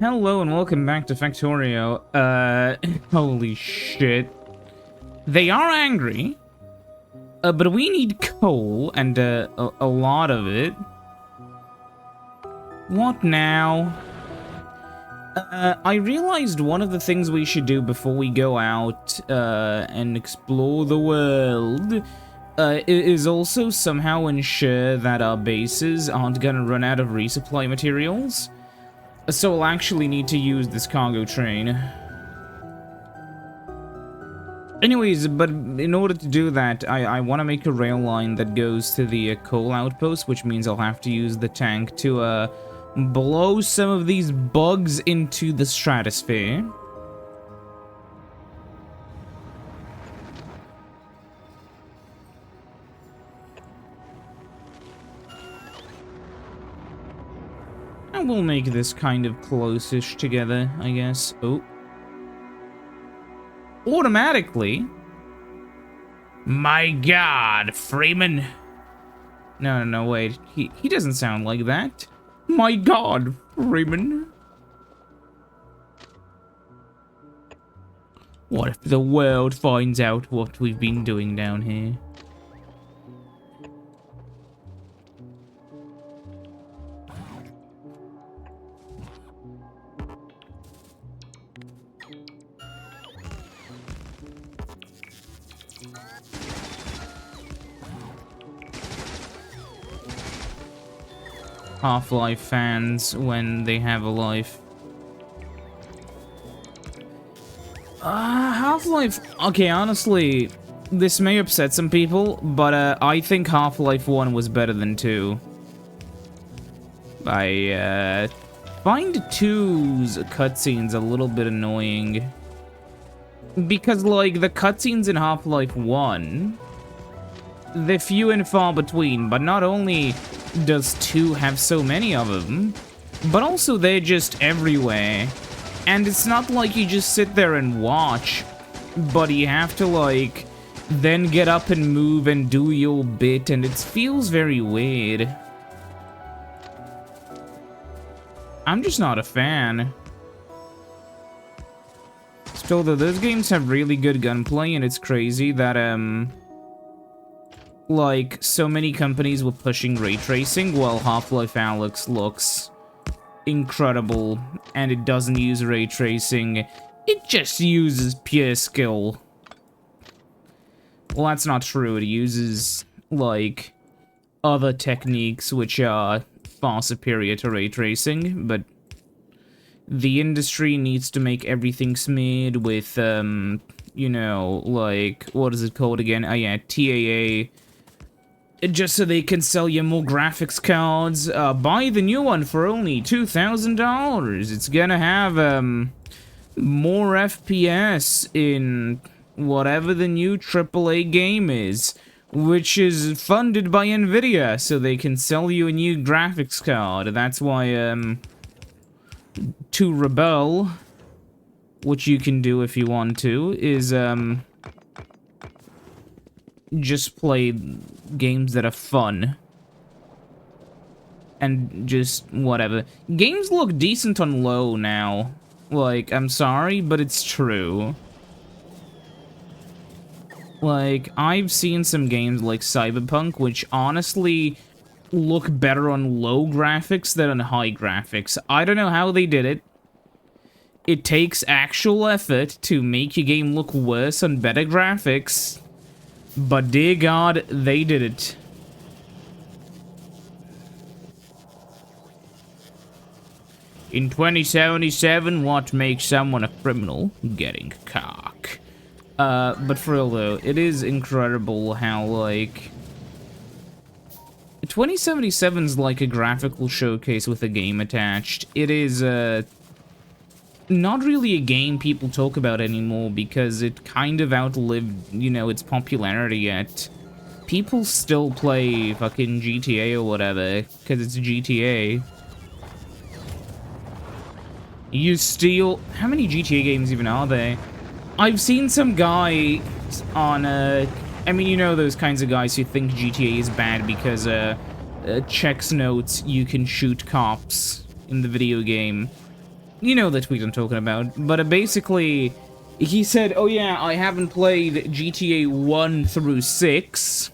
Hello and welcome back to Factorio. Holy shit. They are angry, but we need coal and a lot of it. What now? I realized one of the things we should do before we go out and explore the world is also somehow ensure that our bases aren't gonna run out of resupply materials. So we'll actually need to use this cargo train. Anyways, but in order to do that, I want to make a rail line that goes to the coal outpost, which means I'll have to use the tank to blow some of these bugs into the stratosphere. And we'll make this kind of close-ish together, I guess. Oh. Automatically? My god, Freeman. No, wait. He doesn't sound like that. My god, Freeman. What if the world finds out what we've been doing down here? Half-Life fans when they have a life. Half-Life... Okay, honestly, this may upset some people, but I think Half-Life 1 was better than 2. I find 2's cutscenes a little bit annoying. Because, like, the cutscenes in Half-Life 1... they're few and far between, but not only does 2 have so many of them, but also they're just everywhere. And it's not like you just sit there and watch, but you have to, like, then get up and move and do your bit, and it feels very weird. I'm just not a fan. Still, though, those games have really good gunplay, and it's crazy that, like, so many companies were pushing ray tracing, while Half-Life Alyx looks incredible, and it doesn't use ray tracing. It just uses pure skill. Well, that's not true. It uses, like, other techniques which are far superior to ray tracing, but the industry needs to make everything smeared with, you know, like, what is it called again? Oh yeah, TAA. Just so they can sell you more graphics cards. Buy the new one for only $2,000. It's gonna have, more FPS in whatever the new AAA game is, which is funded by Nvidia, so they can sell you a new graphics card. That's why, to rebel, what you can do if you want to, is, just play games that are fun. And just whatever. Games look decent on low now. Like, I'm sorry, but it's true. Like, I've seen some games like Cyberpunk, which honestly look better on low graphics than on high graphics. I don't know how they did it. It takes actual effort to make your game look worse on better graphics. But dear God, they did it. In 2077, what makes someone a criminal? Getting cock. But for real though, it is incredible how, like... 2077's like a graphical showcase with a game attached. It is, not really a game people talk about anymore because it kind of outlived, you know, its popularity yet. People still play fucking GTA or whatever, because it's GTA. You steal... How many GTA games even are there? I've seen some guy on, I mean, you know those kinds of guys who think GTA is bad because, checks notes you can shoot cops in the video game. You know the tweet I'm talking about. But basically, he said, oh yeah, I haven't played GTA 1 through 6.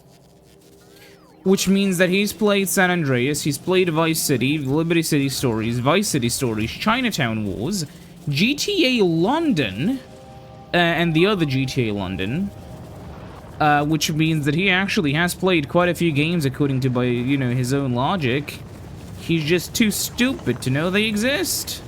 Which means that he's played San Andreas, he's played Vice City, Liberty City Stories, Vice City Stories, Chinatown Wars, GTA London, and the other GTA London. Which means that he actually has played quite a few games according to, by, you know, his own logic. He's just too stupid to know they exist.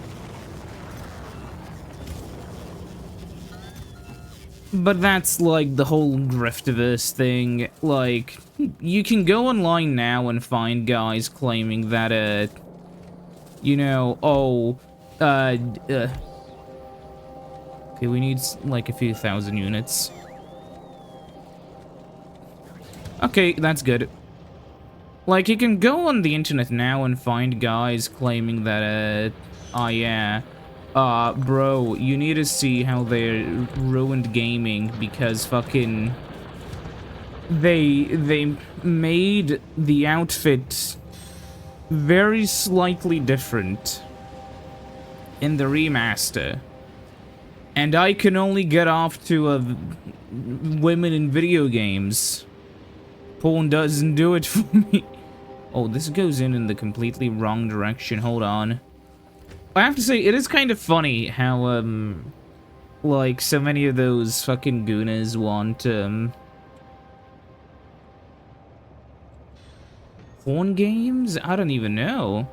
But that's, like, the whole Griftiverse thing. Like, you can go online now and find guys claiming that, you know, okay, we need, like, a few thousand units. Okay, that's good. Like, you can go on the internet now and find guys claiming that, oh yeah, bro, you need to see how they ruined gaming because fucking they made the outfit very slightly different in the remaster. And I can only get off to women in video games. Porn doesn't do it for me. Oh, this goes in the completely wrong direction. Hold on. I have to say, it is kind of funny how, like, so many of those fucking gooners want, porn games? I don't even know.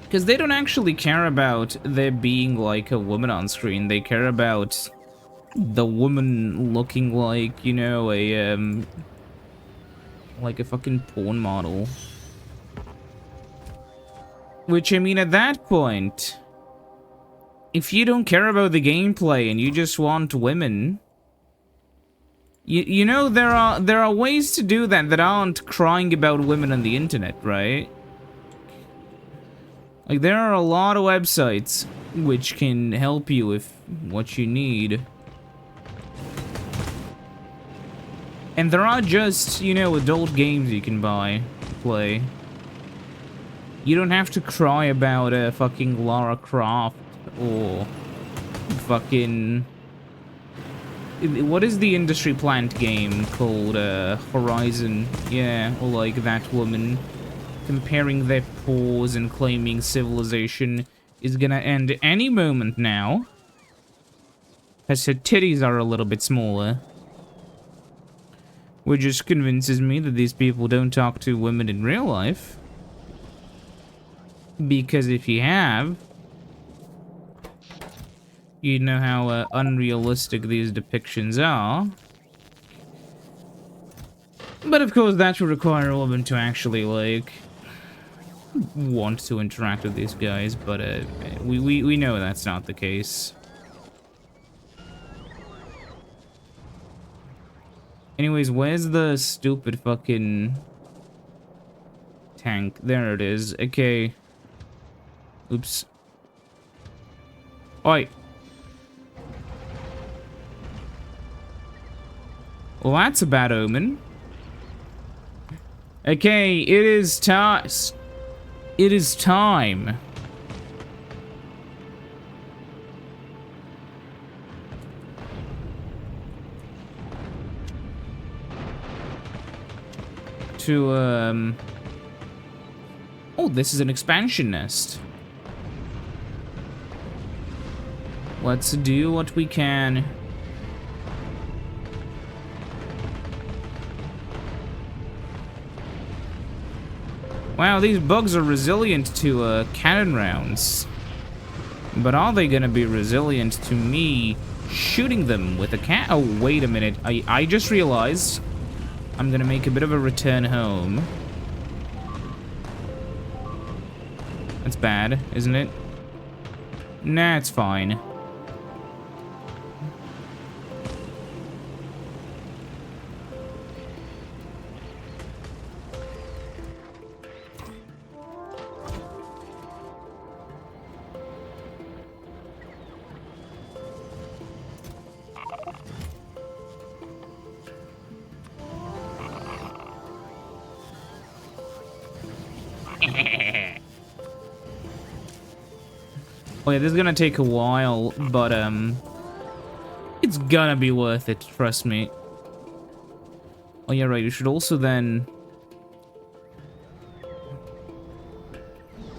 Because they don't actually care about there being, like, a woman on screen. They care about the woman looking like, you know, like a fucking porn model. Which, I mean, at that point, if you don't care about the gameplay and you just want women, you know, there are ways to do that aren't crying about women on the internet, right? Like, there are a lot of websites which can help you with what you need. And there are just, you know, adult games you can play. You don't have to cry about fucking Lara Croft or fucking... What is the industry plant game called? Horizon. Yeah, or like that woman comparing their paws and claiming civilization is gonna end any moment now. As her titties are a little bit smaller. Which just convinces me that these people don't talk to women in real life. Because if you have, you know how unrealistic these depictions are. But of course, that would require a woman to actually, like, want to interact with these guys. But we know that's not the case. Anyways, where's the stupid fucking tank? There it is. Okay. Oops. Oi. Well, that's a bad omen. Okay, it is time. It is time. To, oh, this is an expansion nest. Let's do what we can. Wow, these bugs are resilient to, cannon rounds. But are they gonna be resilient to me shooting them with a cat? Oh, wait a minute. I just realized I'm gonna make a bit of a return home. That's bad, isn't it? Nah, it's fine. Oh yeah, this is gonna take a while, but it's gonna be worth it, trust me. Oh yeah, right, you should also then...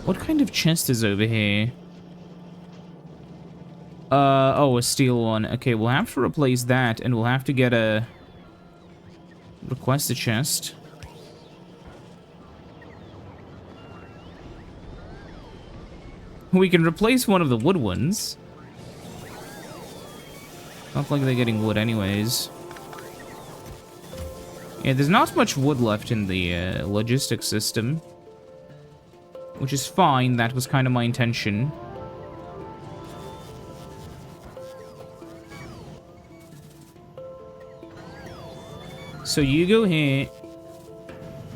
What kind of chest is over here? Oh, a steel one. Okay, we'll have to replace that, and we'll have to get a... Request a chest. We can replace one of the wood ones. Not like they're getting wood anyways. Yeah, there's not much wood left in the logistics system. Which is fine, that was kind of my intention. So you go here.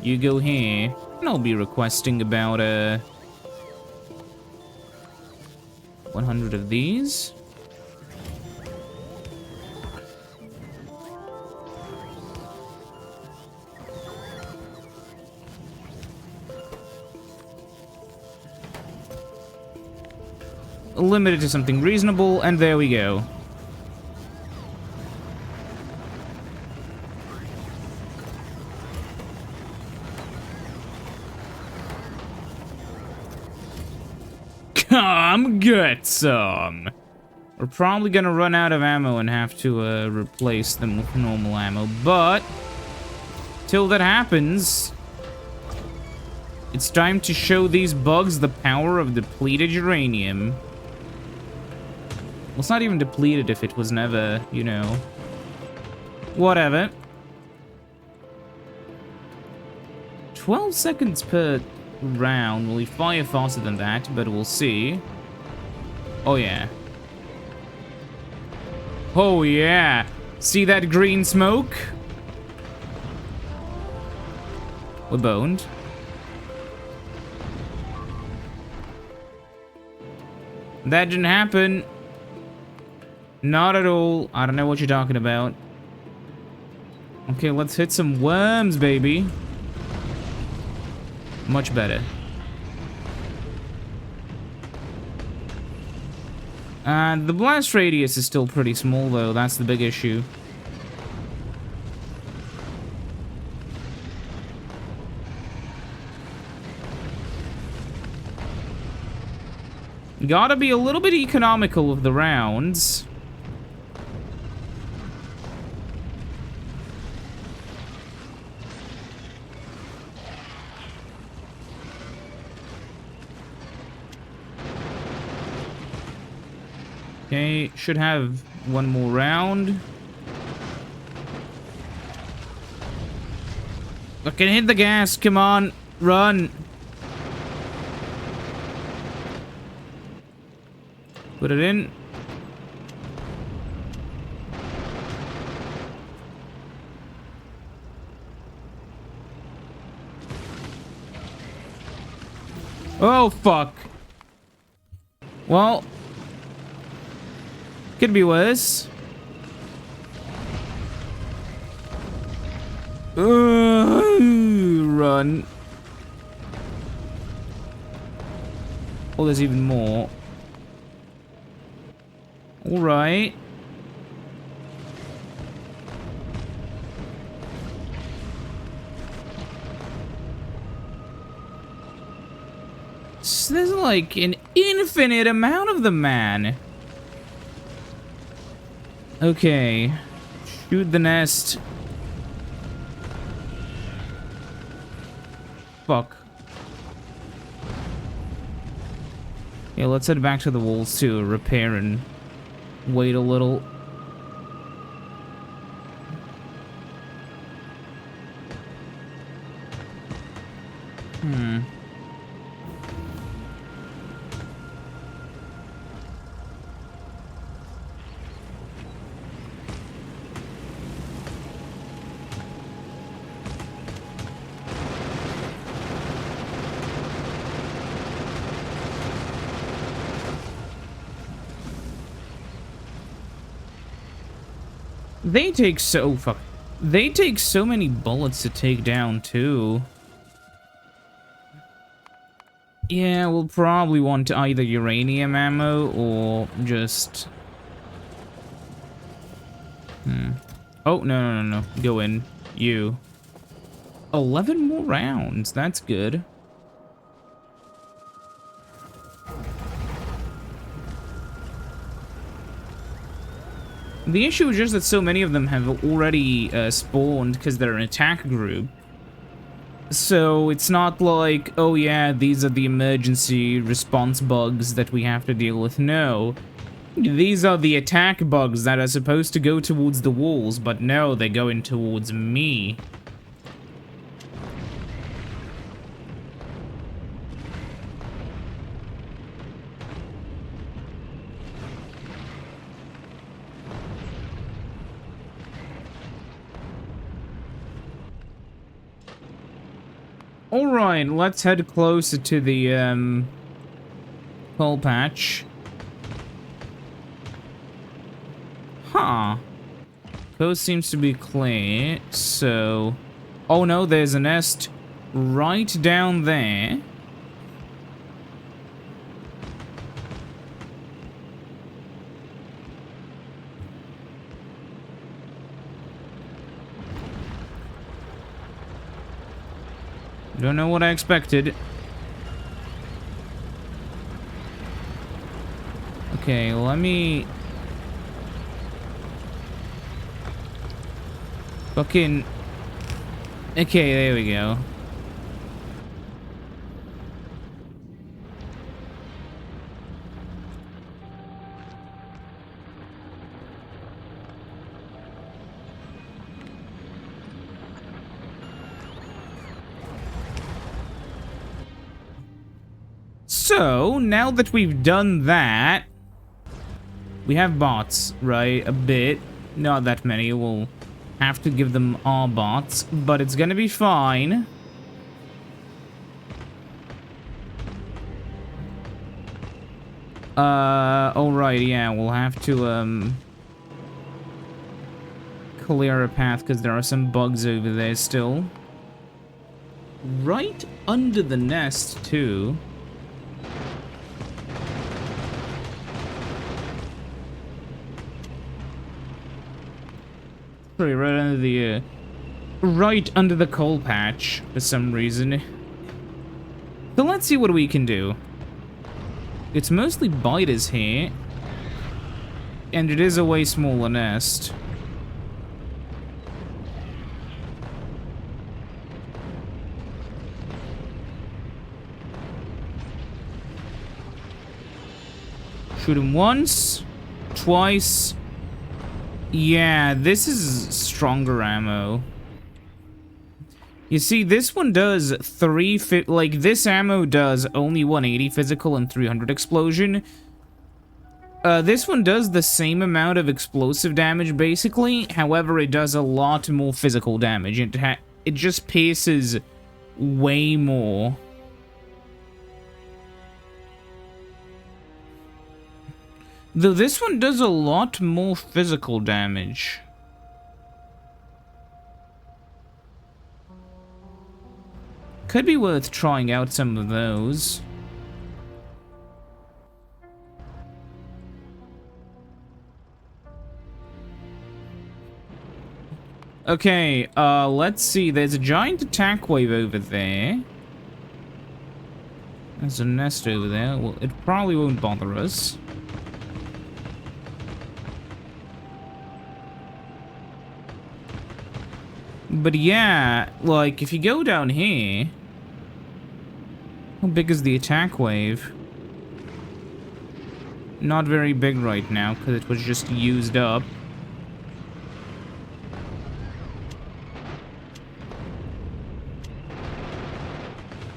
You go here. And I'll be requesting about 100 of these. Limited to something reasonable, and there we go. Come get some! We're probably gonna run out of ammo and have to replace them with normal ammo, but till that happens, it's time to show these bugs the power of depleted uranium. Well, it's not even depleted if it was never, you know. Whatever. 12 seconds per round. Will he fire faster than that? But we'll see. Oh, yeah. Oh, yeah. See that green smoke? We're boned. That didn't happen. Not at all. I don't know what you're talking about. Okay, let's hit some worms, baby. Much better. The blast radius is still pretty small, though. That's the big issue. Gotta be a little bit economical with the rounds. Okay, should have one more round. Fucking hit the gas, come on, run. Put it in. Oh, fuck. Well, could be worse. Run. Oh, there's even more. All right. So there's like an infinite amount of them, man. Okay. Shoot the nest. Fuck. Yeah, let's head back to the walls to repair and wait a little. They take so fuck. They take so many bullets to take down too. Yeah, we'll probably want either uranium ammo or just... Oh, no. Go in. You. 11 more rounds. That's good. The issue is just that so many of them have already spawned because they're an attack group. So it's not like, oh yeah, these are the emergency response bugs that we have to deal with. No. These are the attack bugs that are supposed to go towards the walls, but no, they're going towards me. Alright, let's head closer to the, coal patch. Huh. Coast seems to be clear, so... Oh no, there's a nest right down there. Don't know what I expected. Okay, let me... Fucking... Okay, there we go. So, now that we've done that, we have bots, right? A bit. Not that many. We'll have to give them our bots, but it's gonna be fine. Alright, yeah, we'll have to, clear a path because there are some bugs over there still. Right under the nest, too. Sorry, right under the coal patch for some reason. So let's see what we can do. It's mostly biters here, and it is a way smaller nest. Shoot him once, twice. Yeah, this is stronger ammo. You see, this one does like, this ammo does only 180 physical and 300 explosion. This one does the same amount of explosive damage, basically. However, it does a lot more physical damage. It just pierces way more. Though this one does a lot more physical damage. Could be worth trying out some of those. Okay, let's see. There's a giant attack wave over there. There's a nest over there. Well, it probably won't bother us. But yeah, like, if you go down here... How big is the attack wave? Not very big right now, because it was just used up.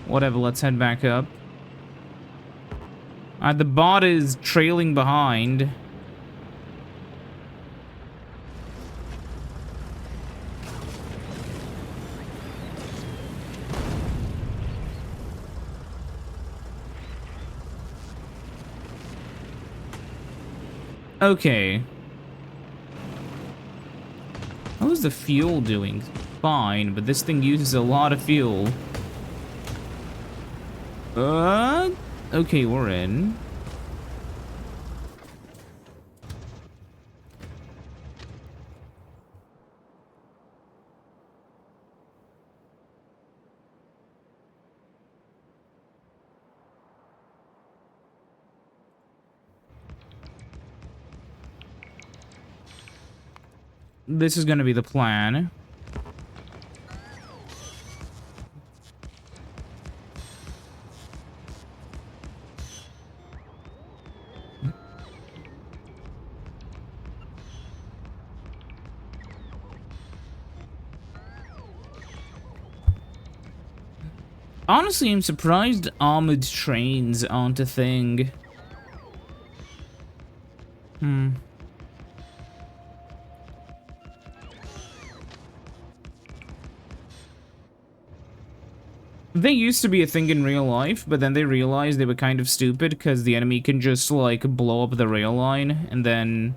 Whatever, let's head back up. The bot is trailing behind. Okay. How is the fuel doing? Fine, but this thing uses a lot of fuel. Okay, we're in. This is gonna be the plan. Honestly, I'm surprised armored trains aren't a thing. They used to be a thing in real life, but then they realized they were kind of stupid because the enemy can just, like, blow up the rail line, and then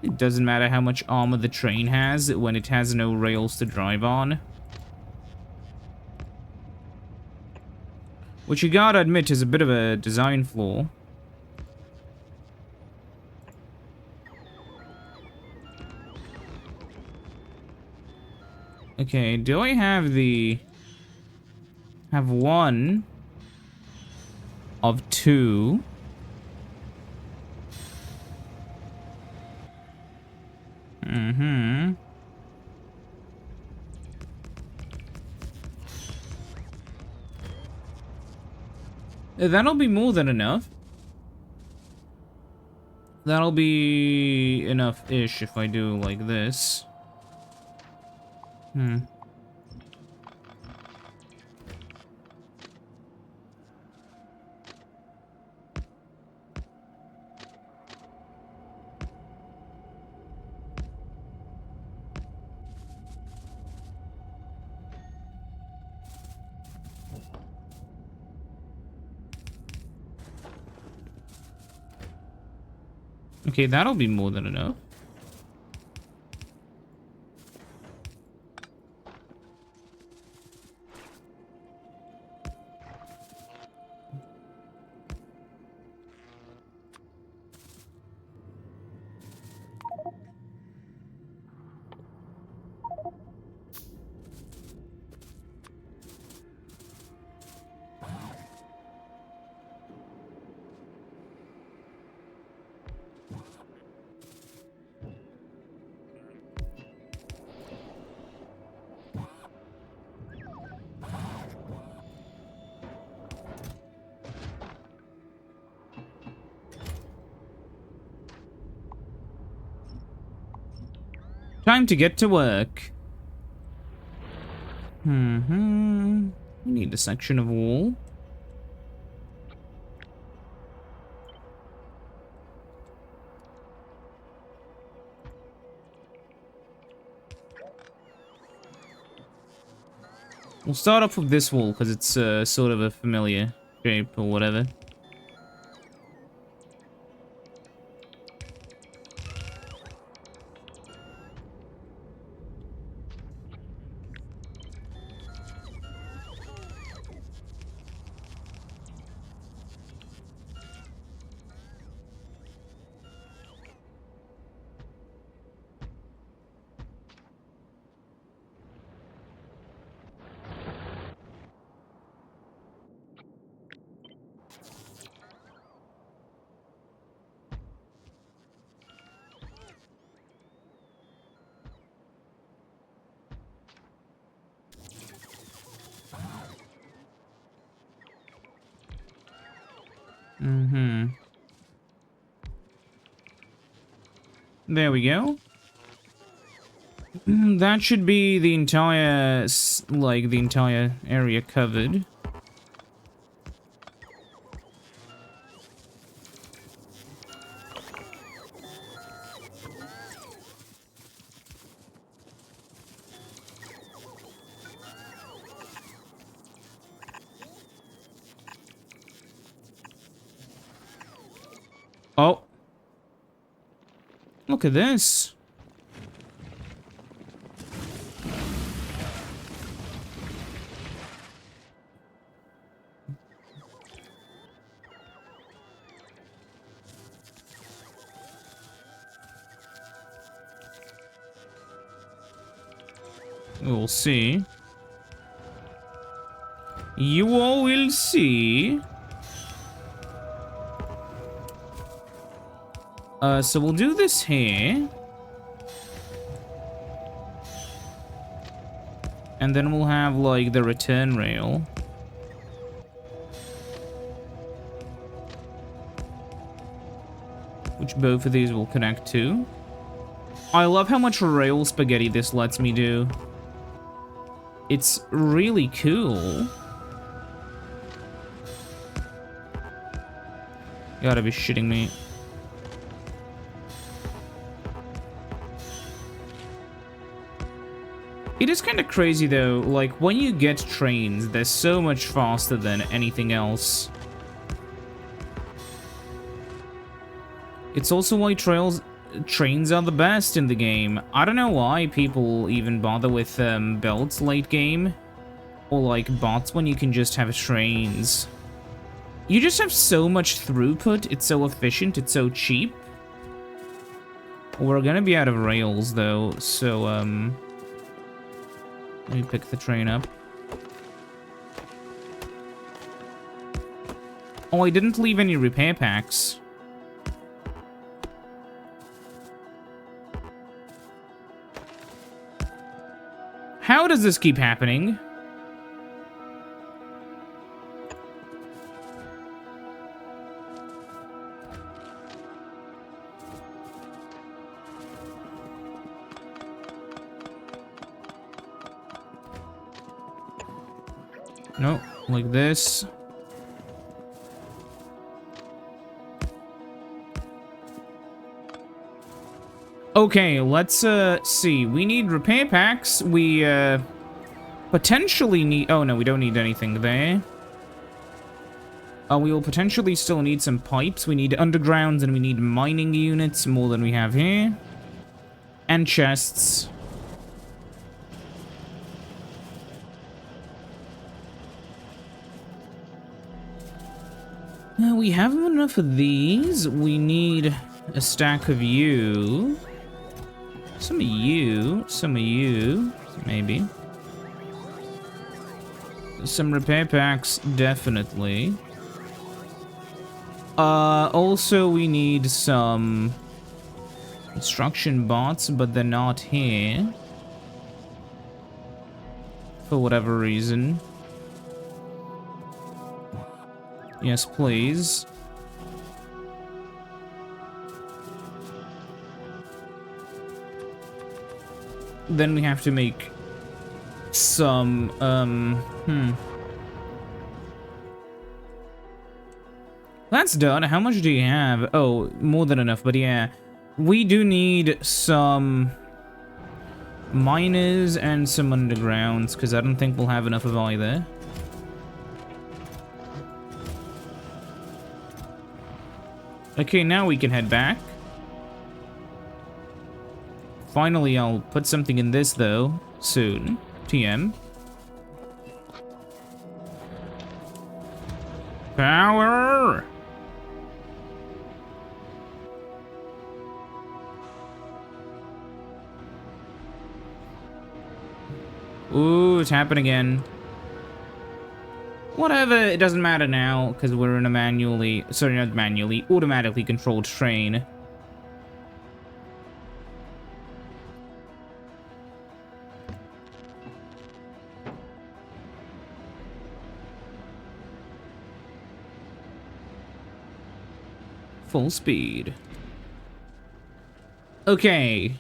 it doesn't matter how much armor the train has when it has no rails to drive on. Which you gotta admit is a bit of a design flaw. Okay, do I have the... have one of two? Mm-hmm. That'll be more than enough. That'll be enough-ish if I do like this. Okay, that'll be more than enough. Time to get to work. We need a section of wall. We'll start off with this wall because it's sort of a familiar shape or whatever. There we go. That should be the entire, like, the entire area covered. Oh. Look at this. We'll see. You all will see. So we'll do this here. And then we'll have, like, the return rail. Which both of these will connect to. I love how much rail spaghetti this lets me do. It's really cool. You gotta be shitting me. It is kind of crazy though, like when you get trains, they're so much faster than anything else. It's also why trains are the best in the game. I don't know why people even bother with belts late game. Or like bots when you can just have trains. You just have so much throughput, it's so efficient, it's so cheap. We're gonna be out of rails though, so let me pick the train up. Oh, I didn't leave any repair packs. How does this keep happening? No, like this. Okay, let's see. We need repair packs. We potentially need... Oh, no, we don't need anything there. We will potentially still need some pipes. We need undergrounds and we need mining units, more than we have here. And chests. We have enough of these. We need a stack of you. Some of you, maybe. Some repair packs, definitely. Also we need some construction bots, but they're not here. For whatever reason. Yes, please. Then we have to make some, That's done. How much do you have? Oh, more than enough, but yeah. We do need some miners and some undergrounds, because I don't think we'll have enough of either. Okay, now we can head back. Finally, I'll put something in this, though, soon. TM. Power! Ooh, it's happened again. Whatever, it doesn't matter now, because we're in a manually... Sorry, not manually, automatically controlled train. Full speed. Okay.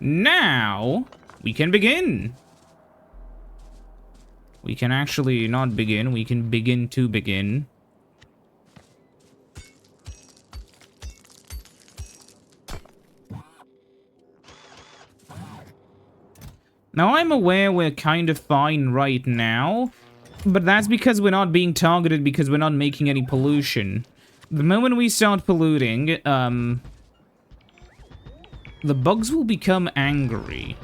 Now, we can begin. We can actually not begin, we can begin to begin. Now I'm aware we're kind of fine right now, but that's because we're not being targeted because we're not making any pollution. The moment we start polluting, the bugs will become angry.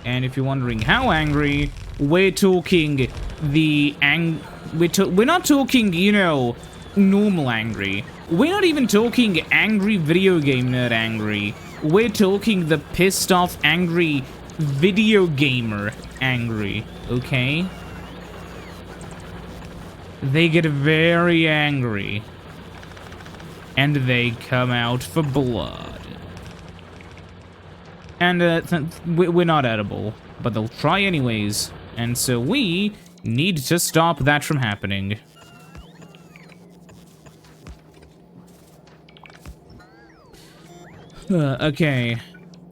And if you're wondering how angry, we're talking the we're not talking, you know, normal angry. We're not even talking angry video game nerd angry. We're talking the pissed off, angry video gamer angry, okay? They get very angry. And they come out for blood. And we're not edible, but they'll try anyways. And so we need to stop that from happening. Okay.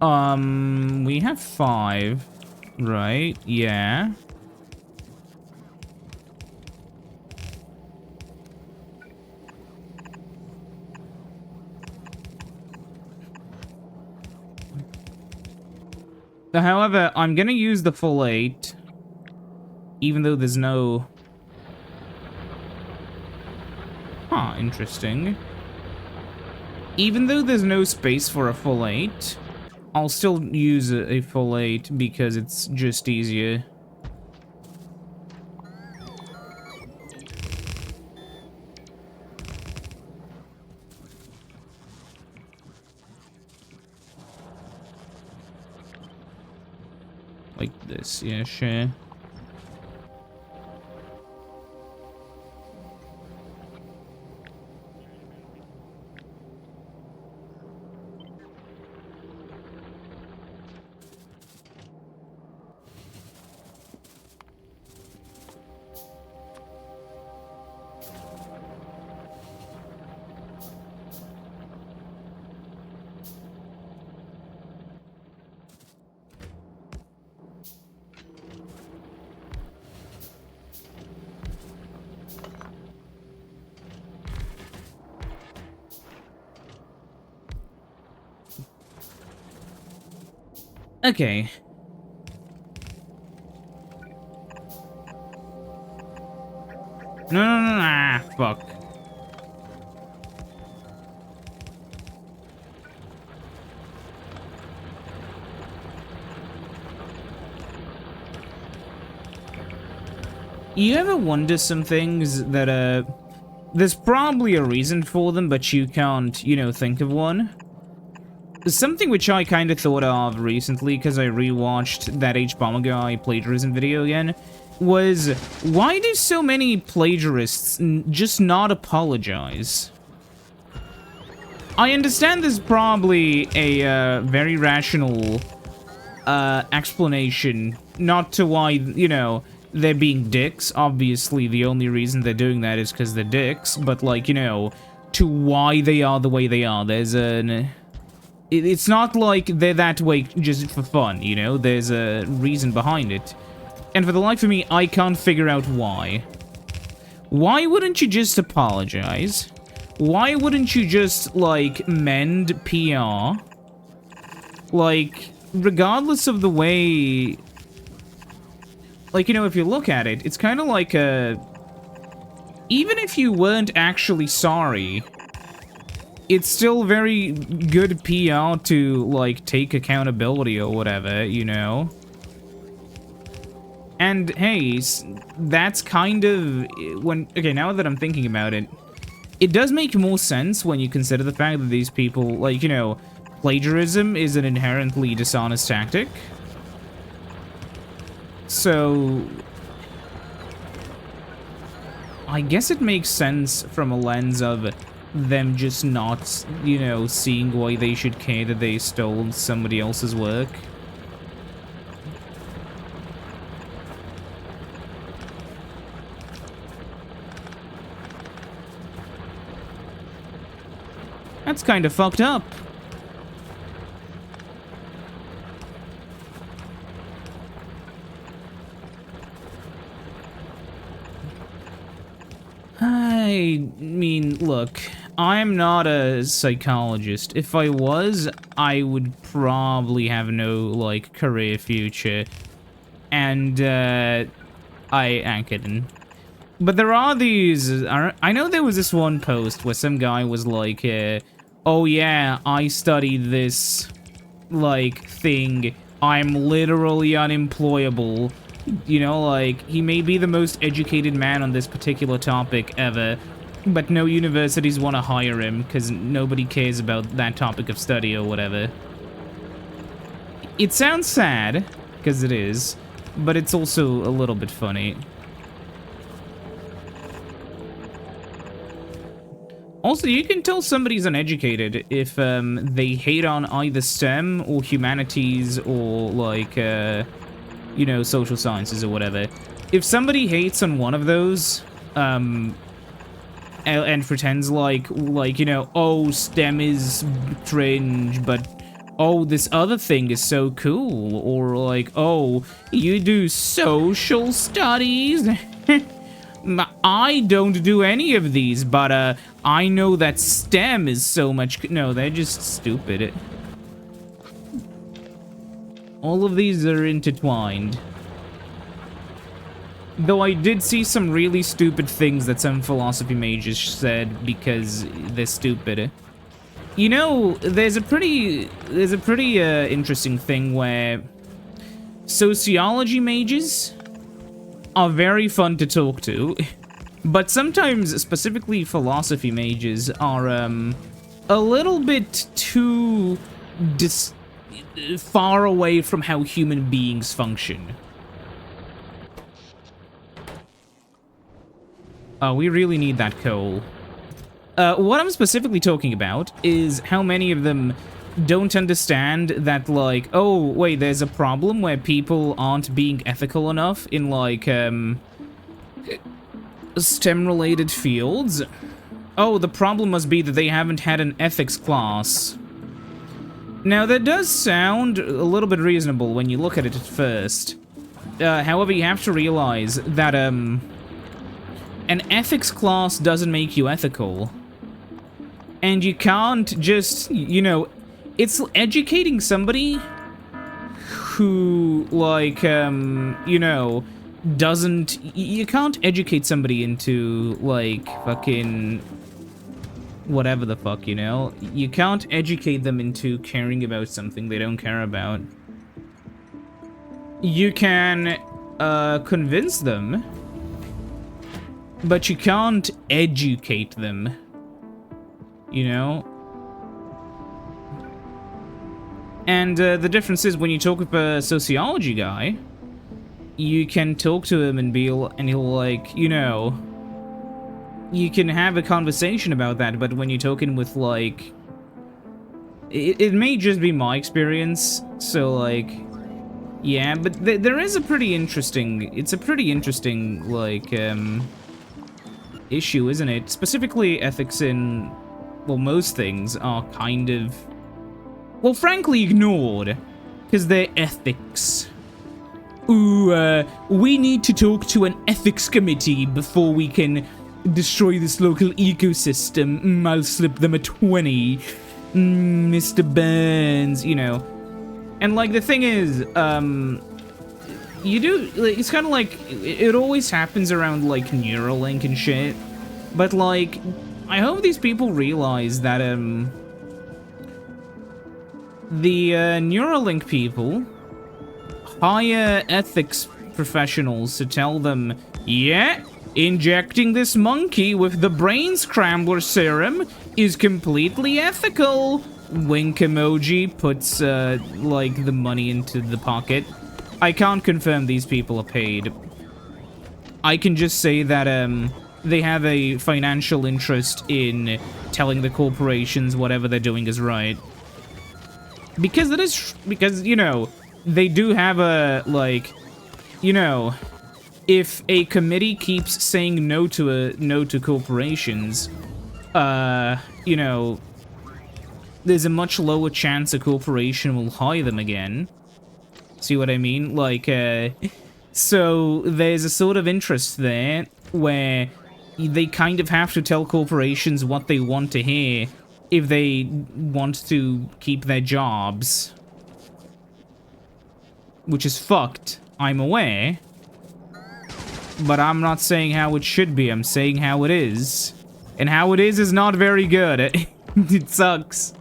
We have 5, right? Yeah. However, I'm gonna use the full 8, even though there's no... Huh, interesting. Even though there's no space for a full 8, I'll still use a full 8 because it's just easier. Like this, yeah, sure. Okay. No, ah, fuck. You ever wonder some things that, there's probably a reason for them, but you can't, you know, think of one? Something which I kind of thought of recently, because I rewatched that H-Bomber guy plagiarism video again, was, why do so many plagiarists just not apologize? I understand there's probably a very rational explanation, not to why, you know, they're being dicks. Obviously, the only reason they're doing that is because they're dicks, but, like, you know, to why they are the way they are, there's an... It's not like they're that way just for fun, you know? There's a reason behind it. And for the life of me, I can't figure out why. Why wouldn't you just apologize? Why wouldn't you just, like, mend PR? Like, regardless of the way... Like, you know, if you look at it, it's kind of like a... Even if you weren't actually sorry... It's still very good PR to, like, take accountability or whatever, you know? And, hey, that's kind of... Okay, now that I'm thinking about it, it does make more sense when you consider the fact that these people, like, you know, plagiarism is an inherently dishonest tactic. So... I guess it makes sense from a lens of... them just not, you know, seeing why they should care that they stole somebody else's work. That's kind of fucked up. I mean, look, I'm not a psychologist. If I was, I would probably have no, like, career future. And, I'm kidding. But there are these... I know there was this one post where some guy was like, oh yeah, I studied this, like, thing. I'm literally unemployable. You know, like, he may be the most educated man on this particular topic ever, but no universities want to hire him because nobody cares about that topic of study or whatever. It sounds sad, because it is, but it's also a little bit funny. Also, you can tell somebody's uneducated if they hate on either STEM or humanities or, like, you know, social sciences or whatever. If somebody hates on one of those, and pretends like, you know, oh, STEM is cringe, but, oh, this other thing is so cool, or like, oh, you do social studies? I don't do any of these, but, I know that STEM is so much... No, they're just stupid. All of these are intertwined. Though I did see some really stupid things that some philosophy majors said because they're stupid. You know, there's a pretty interesting thing where sociology majors are very fun to talk to, but sometimes specifically philosophy majors are a little bit too far away from how human beings function. Oh, we really need that coal. What I'm specifically talking about is how many of them don't understand that, like, oh, wait, there's a problem where people aren't being ethical enough in, like, STEM-related fields. Oh, the problem must be that they haven't had an ethics class. Now, that does sound a little bit reasonable when you look at it at first. However, you have to realize that, an ethics class doesn't make you ethical. And you can't just, you know, it's educating somebody who, like, you know, doesn't... You can't educate somebody into, like, fucking... whatever the fuck, you know? You can't educate them into caring about something they don't care about. You can, convince them, but you can't educate them, you know? And the difference is when you talk with a sociology guy, you can talk to him and he'll like, you know, you can have a conversation about that, but when you're talking with, like, it may just be my experience, so, like, yeah, but there is a pretty interesting, it's a pretty interesting, like, issue, isn't it? Specifically, ethics in, well, most things are kind of, well, frankly ignored, because they're ethics. Ooh, we need to talk to an ethics committee before we can destroy this local ecosystem. I'll slip them a 20. Mr. Burns, you know. And, like, the thing is, you do, like, it's kind of like, it always happens around, like, Neuralink and shit. But, like, I hope these people realize that, the, Neuralink people hire ethics professionals to tell them, yeah, injecting this monkey with the brain scrambler serum is completely ethical. Wink emoji puts, like, the money into the pocket. I can't confirm these people are paid. I can just say that, they have a financial interest in telling the corporations whatever they're doing is right. Because, you know, they do have a, like, you know, if a committee keeps saying no to corporations, you know, there's a much lower chance a corporation will hire them again. See what I mean? Like, so there's a sort of interest there where they kind of have to tell corporations what they want to hear if they want to keep their jobs. Which is fucked, I'm aware. But I'm not saying how it should be, I'm saying how it is. And how it is not very good. It sucks.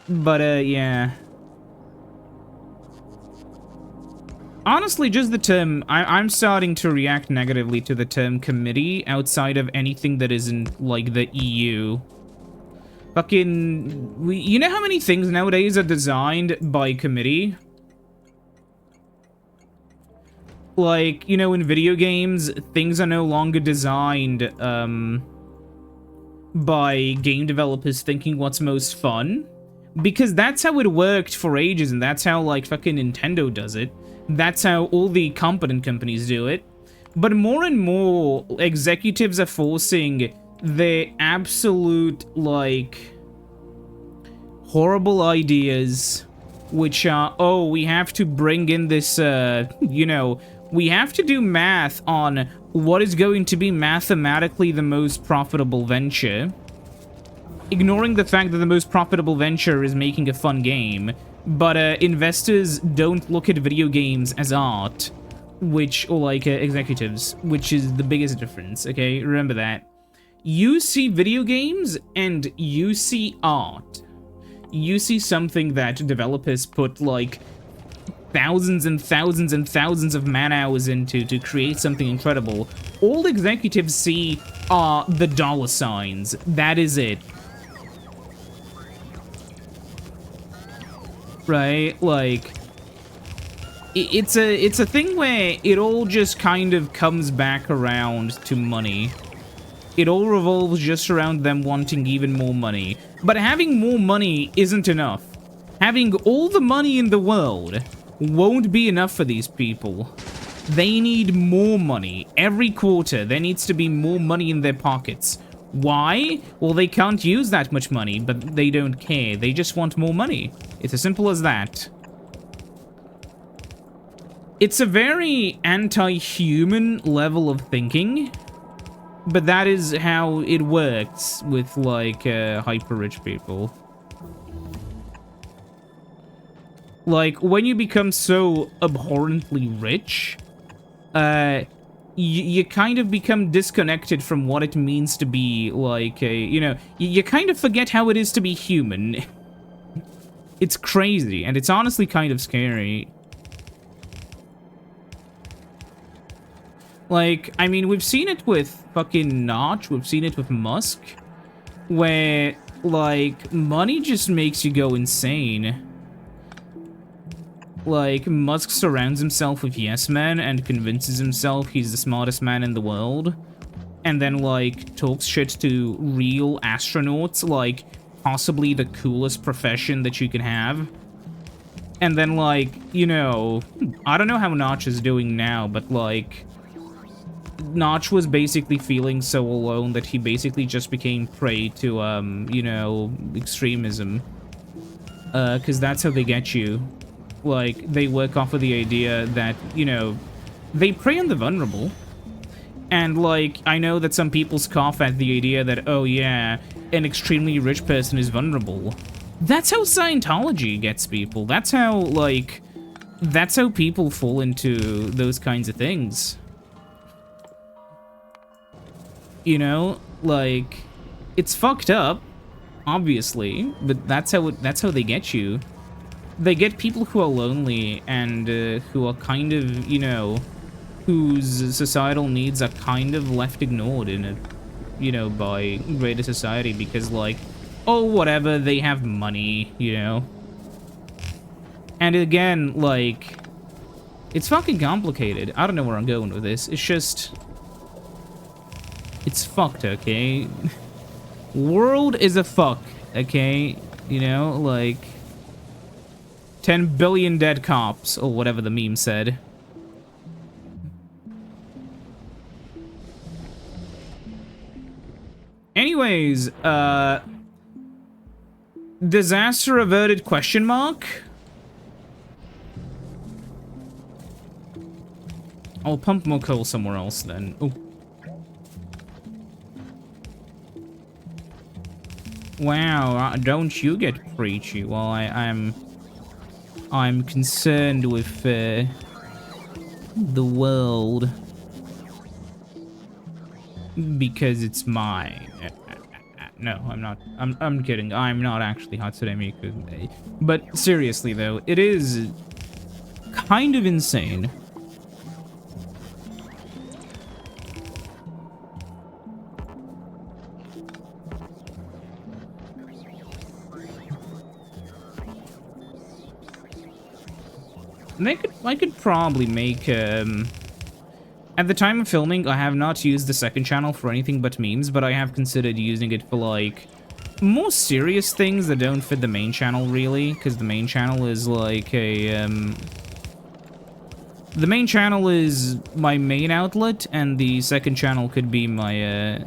But, yeah. Honestly, just the term, I'm starting to react negatively to the term committee outside of anything that isn't, like, the EU. Fucking... You know how many things nowadays are designed by committee? Like, you know, in video games, things are no longer designed, by game developers thinking what's most fun. Because that's how it worked for ages, and that's how, like, fucking Nintendo does it. That's how all the competent companies do it. But more and more, executives are forcing their absolute, like, horrible ideas, which are, oh, we have to bring in this, you know, we have to do math on what is going to be mathematically the most profitable venture, ignoring the fact that the most profitable venture is making a fun game. But investors don't look at video games as art, which, or like executives, which is the biggest difference, okay? Remember that. You see video games and you see art. You see something that developers put like thousands and thousands and thousands of man-hours into to create something incredible. All executives see are the dollar signs. That is it. Right? Like, it's a thing where it all just kind of comes back around to money. It all revolves just around them wanting even more money. But having more money isn't enough. Having all the money in the world won't be enough for these people. They need more money. Every quarter, there needs to be more money in their pockets. Why? Well, they can't use that much money, but they don't care. They just want more money. It's as simple as that. It's a very anti-human level of thinking, but that is how it works with, like, hyper-rich people. Like, when you become so abhorrently rich, you kind of become disconnected from what it means to be, like, you know, you kind of forget how it is to be human. It's crazy, and it's honestly kind of scary. Like, I mean, we've seen it with fucking Notch, we've seen it with Musk, where, like, money just makes you go insane. Like, Musk surrounds himself with yes men and convinces himself he's the smartest man in the world. And then, like, talks shit to real astronauts, like, possibly the coolest profession that you can have. And then, like, you know, I don't know how Notch is doing now, but, like, Notch was basically feeling so alone that he basically just became prey to, you know, extremism. 'Cause that's how they get you. Like, they work off of the idea that, you know, they prey on the vulnerable. And, like, I know that some people scoff at the idea that, oh yeah, an extremely rich person is vulnerable. That's how Scientology gets people. That's how, like, that's how people fall into those kinds of things. You know, like, it's fucked up, obviously, but that's how they get you. They get people who are lonely and who are kind of, you know, whose societal needs are kind of left ignored in it, you know, by greater society because, like, oh, whatever, they have money, you know. And again, like, it's fucking complicated. I don't know where I'm going with this. It's just, it's fucked, okay? World is a fuck, okay? You know, like, 10 billion dead cops, or whatever the meme said. Anyways, disaster averted question mark? I'll pump more coal somewhere else then. Oh. Wow, don't you get preachy? Well, I'm concerned with the world because it's mine. No, I'm not. I'm kidding. I'm not actually Hatsune Miku. But seriously though, it is kind of insane. I could probably make, At the time of filming, I have not used the second channel for anything but memes, but I have considered using it for, like, more serious things that don't fit the main channel, really, because the main channel is, like, the main channel is my main outlet, and the second channel could be my,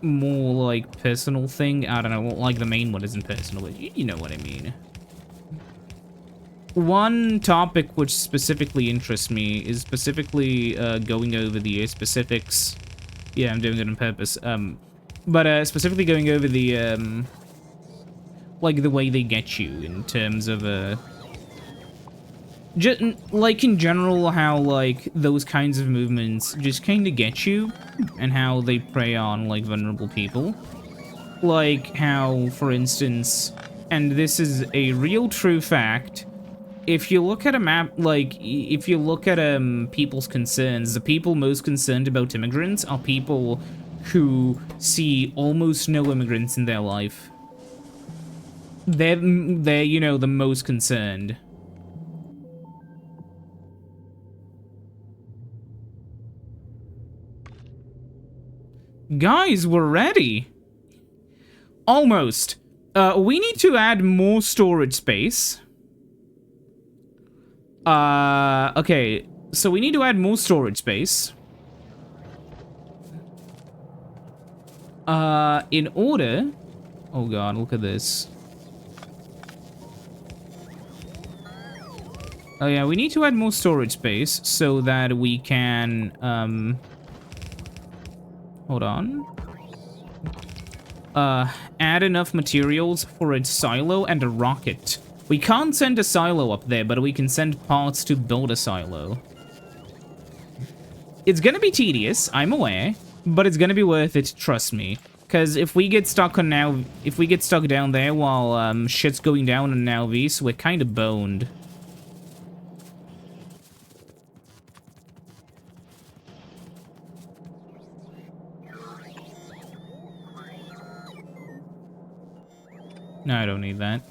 more, like, personal thing. I don't know, like, the main one isn't personal, but you know what I mean. One topic which specifically interests me is specifically, going over the specifics. Yeah, I'm doing it on purpose. But specifically going over the, like, the way they get you in terms of, just, like, in general, how, like, those kinds of movements just kind of get you, and how they prey on, like, vulnerable people. Like, how, for instance, and this is a real true fact, if you look at a map, like, if you look at, people's concerns, the people most concerned about immigrants are people who see almost no immigrants in their life. They're, you know, the most concerned. Guys, we're ready. Almost. We need to add more storage space. Okay. So we need to add more storage space. In order... Oh god, look at this. Oh yeah, we need to add more storage space so that we can, hold on. Add enough materials for a silo and a rocket. We can't send a silo up there, but we can send parts to build a silo. It's gonna be tedious, I'm aware, but it's gonna be worth it, trust me. Because if we get stuck on if we get stuck down there while, shit's going down on Now Vs, we're kind of boned. No, I don't need that.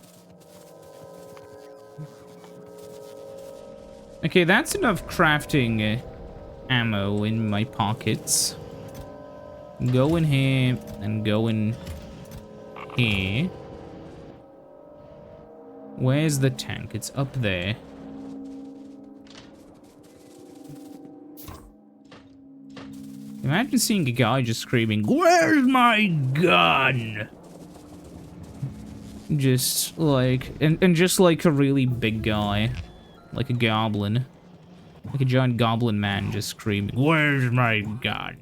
Okay, that's enough crafting ammo in my pockets. Go in here and go in here. Where's the tank? It's up there. Imagine seeing a guy just screaming, "Where's my gun?" Just like, and just like a really big guy. Like a goblin. Like a giant goblin man just screaming, "Where's my gun?"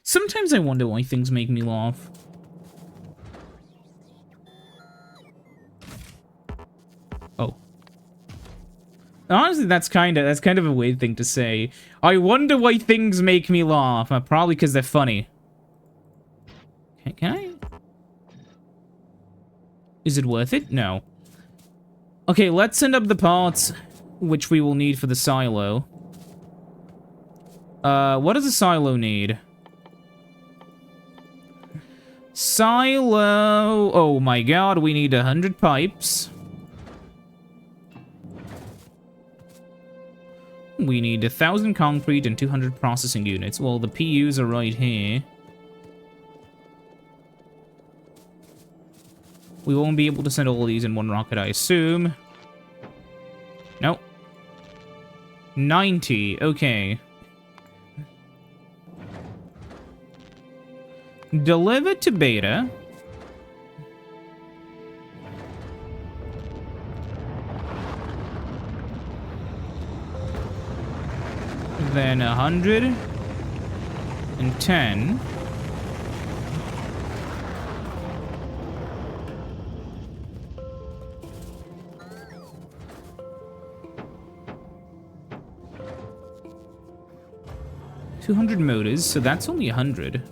Sometimes I wonder why things make me laugh. Oh. Honestly, that's kind of a weird thing to say. I wonder why things make me laugh. Probably because they're funny. Can I? Is it worth it? No. Okay, let's send up the parts which we will need for the silo. What does a silo need? Silo... Oh my god, we need 100 pipes. We need 1,000 concrete and 200 processing units. Well, the PUs are right here. We won't be able to send all of these in one rocket, I assume. Nope. 90, okay. Deliver to beta. Then 110. $200 motors, so that's only 100.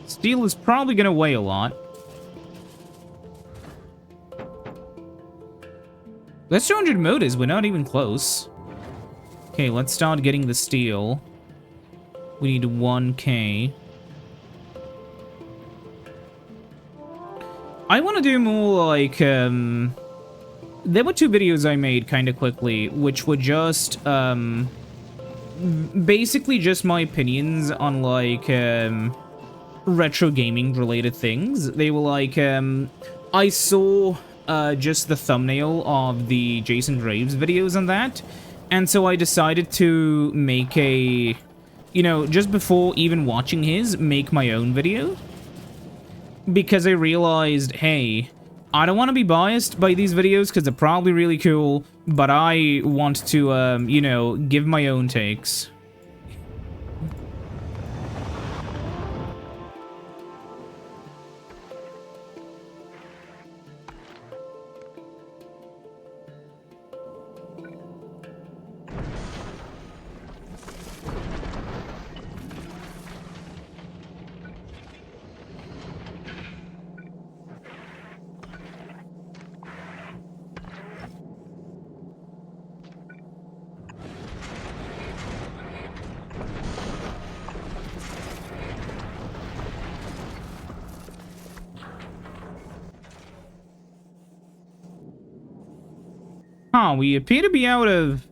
Steel is probably gonna weigh a lot. That's 200 motors, we're not even close. Okay, let's start getting the steel. We need 1K. I want to do more like, there were two videos I made kind of quickly, which were just, basically just my opinions on, like, retro gaming related things. They were like, I saw, just the thumbnail of the Jason Graves videos on that, and so I decided to make a, you know, just before even watching his, make my own video. Because I realized, hey, I don't want to be biased by these videos because they're probably really cool, but I want to, you know, give my own takes. Huh, we appear to be out of...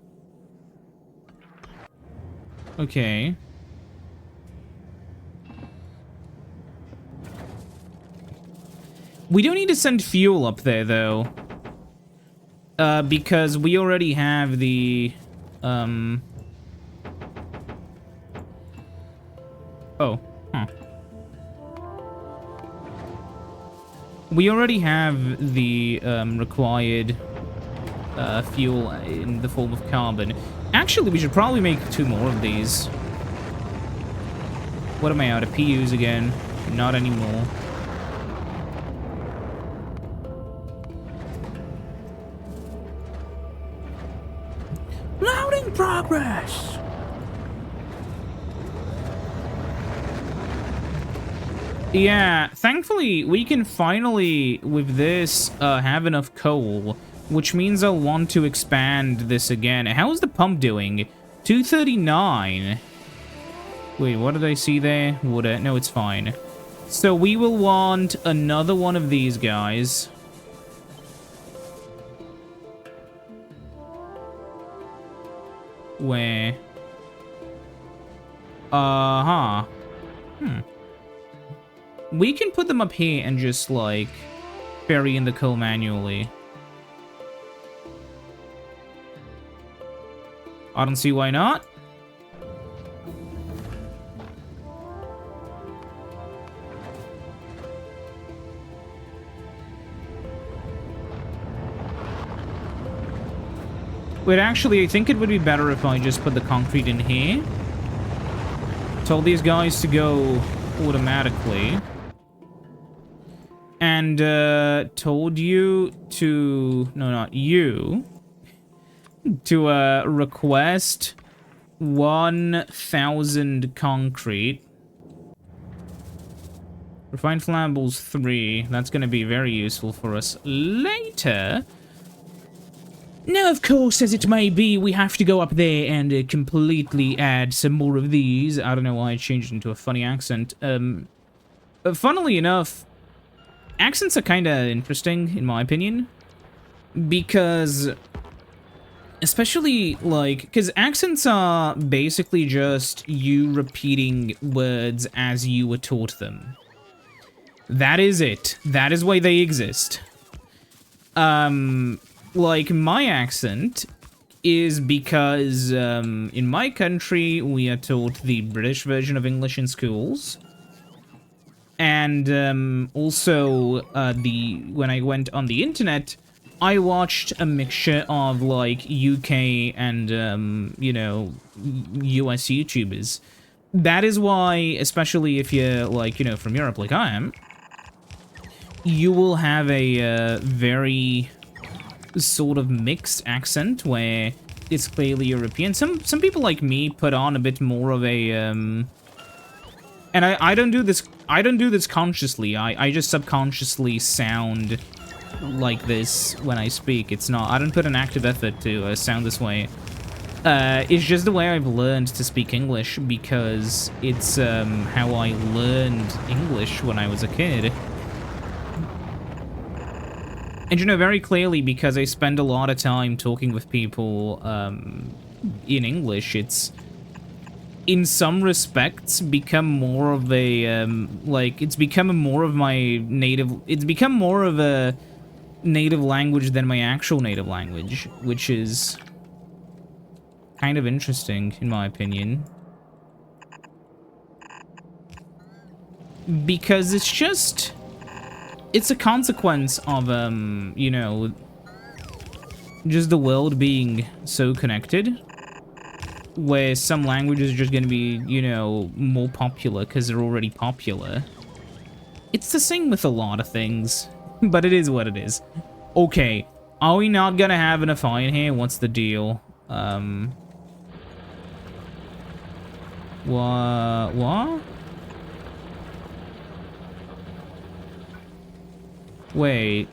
Okay. We don't need to send fuel up there, though. Because we already have the... Oh. Huh. We already have the, required... fuel in the form of carbon. Actually, we should probably make 2 more of these. What am I out of PUs again? Not anymore. Loading progress! Yeah, thankfully, we can finally, with this, have enough coal. Which means I'll want to expand this again. How's the pump doing? 239. Wait, what did I see there? Would it? No, it's fine. So we will want another one of these guys. Where? Uh-huh. We can put them up here and just, like, bury in the coal manually. I don't see why not. Wait, actually, I think it would be better if I just put the concrete in here. Told these guys to go automatically. And, told you to... No, not you. To, request 1,000 concrete. Refined flammables 3. That's gonna be very useful for us later. Now, of course, as it may be, we have to go up there and completely add some more of these. I don't know why I changed it into a funny accent. Funnily enough, accents are kind of interesting, in my opinion. Because... Especially, like, because accents are basically just you repeating words as you were taught them. That is it. That is why they exist. Like, my accent is because, in my country, we are taught the British version of English in schools. And, also, when I went on the internet... I watched a mixture of, like, UK and, you know, US YouTubers. That is why, especially if you're, like, you know, from Europe like I am, you will have a very sort of mixed accent where it's clearly European. Some people like me put on a bit more of a, and I don't do this consciously. I just subconsciously sound... like this when I speak. It's not... I don't put an active effort to sound this way. It's just the way I've learned to speak English because it's how I learned English when I was a kid. And you know, very clearly, because I spend a lot of time talking with people in English, it's in some respects become more of a like it's become more of my native. It's become more of a native language than my actual native language, which is kind of interesting in my opinion. Because it's a consequence of you know, just the world being so connected, where some languages are just gonna be, you know, more popular because they're already popular. It's the same with a lot of things, but it is what it is. Okay, are we not gonna have enough iron here? What's the deal? What? Wait.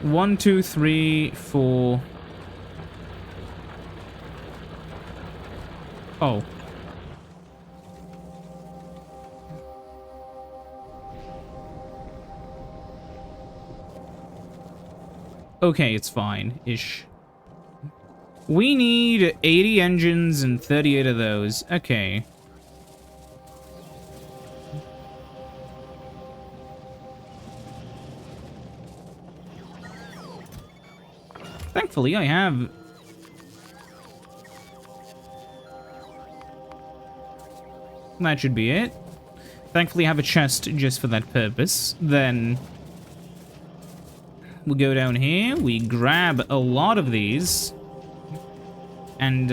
1, 2, 3, 4. Oh. Okay, it's fine-ish. We need 80 engines and 38 of those. Okay. Thankfully, I have... That should be it. Thankfully, I have a chest just for that purpose. Then... we go down here, we grab a lot of these. And,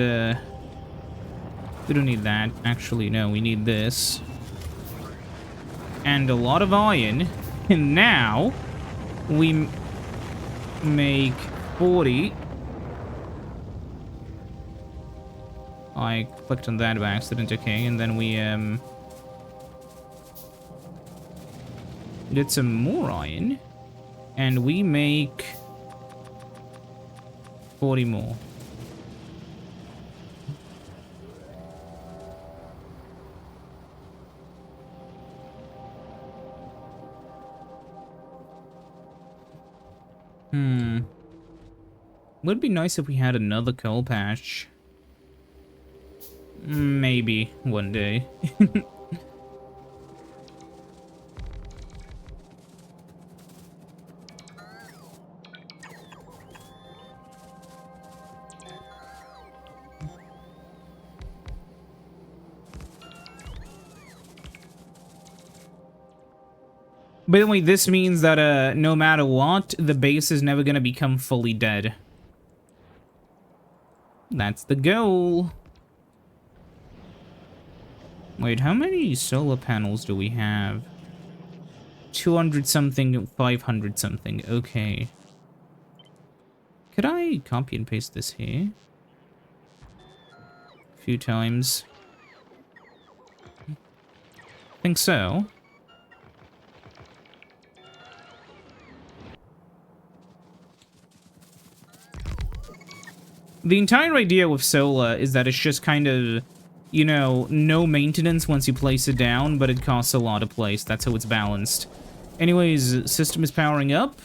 we don't need that. Actually, no, we need this. And a lot of iron. And now, we make 40. I clicked on that by accident, okay, and then we, did some more iron. And we make 40 more. Would be nice if we had another coal patch. Maybe one day. By the way, this means that no matter what, the base is never gonna become fully dead. That's the goal. Wait, how many solar panels do we have? 200 something, 500 something. Okay. Could I copy and paste this here? A few times. Think so. The entire idea with solar is that it's just kind of, you know, no maintenance once you place it down, but it costs a lot to place. That's how it's balanced. Anyways, system is powering up.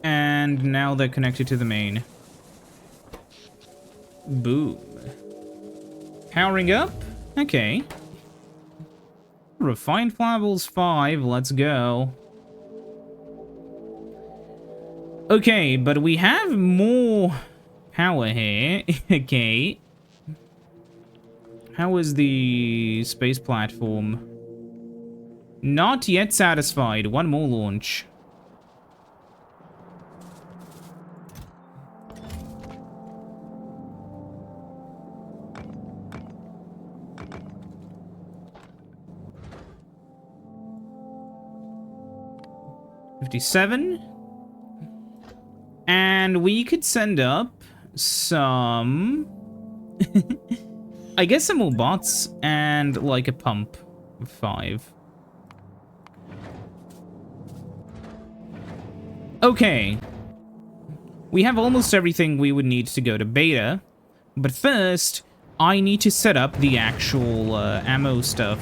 And now they're connected to the main. Boom. Powering up? Okay. Refined flammables 5, let's go. Okay, but we have more power here. Okay. How is the space platform? Not yet satisfied. One more launch. $57. And we could send up some... I guess some more bots and like a pump. 5. Okay. We have almost everything we would need to go to beta. But first, I need to set up the actual ammo stuff.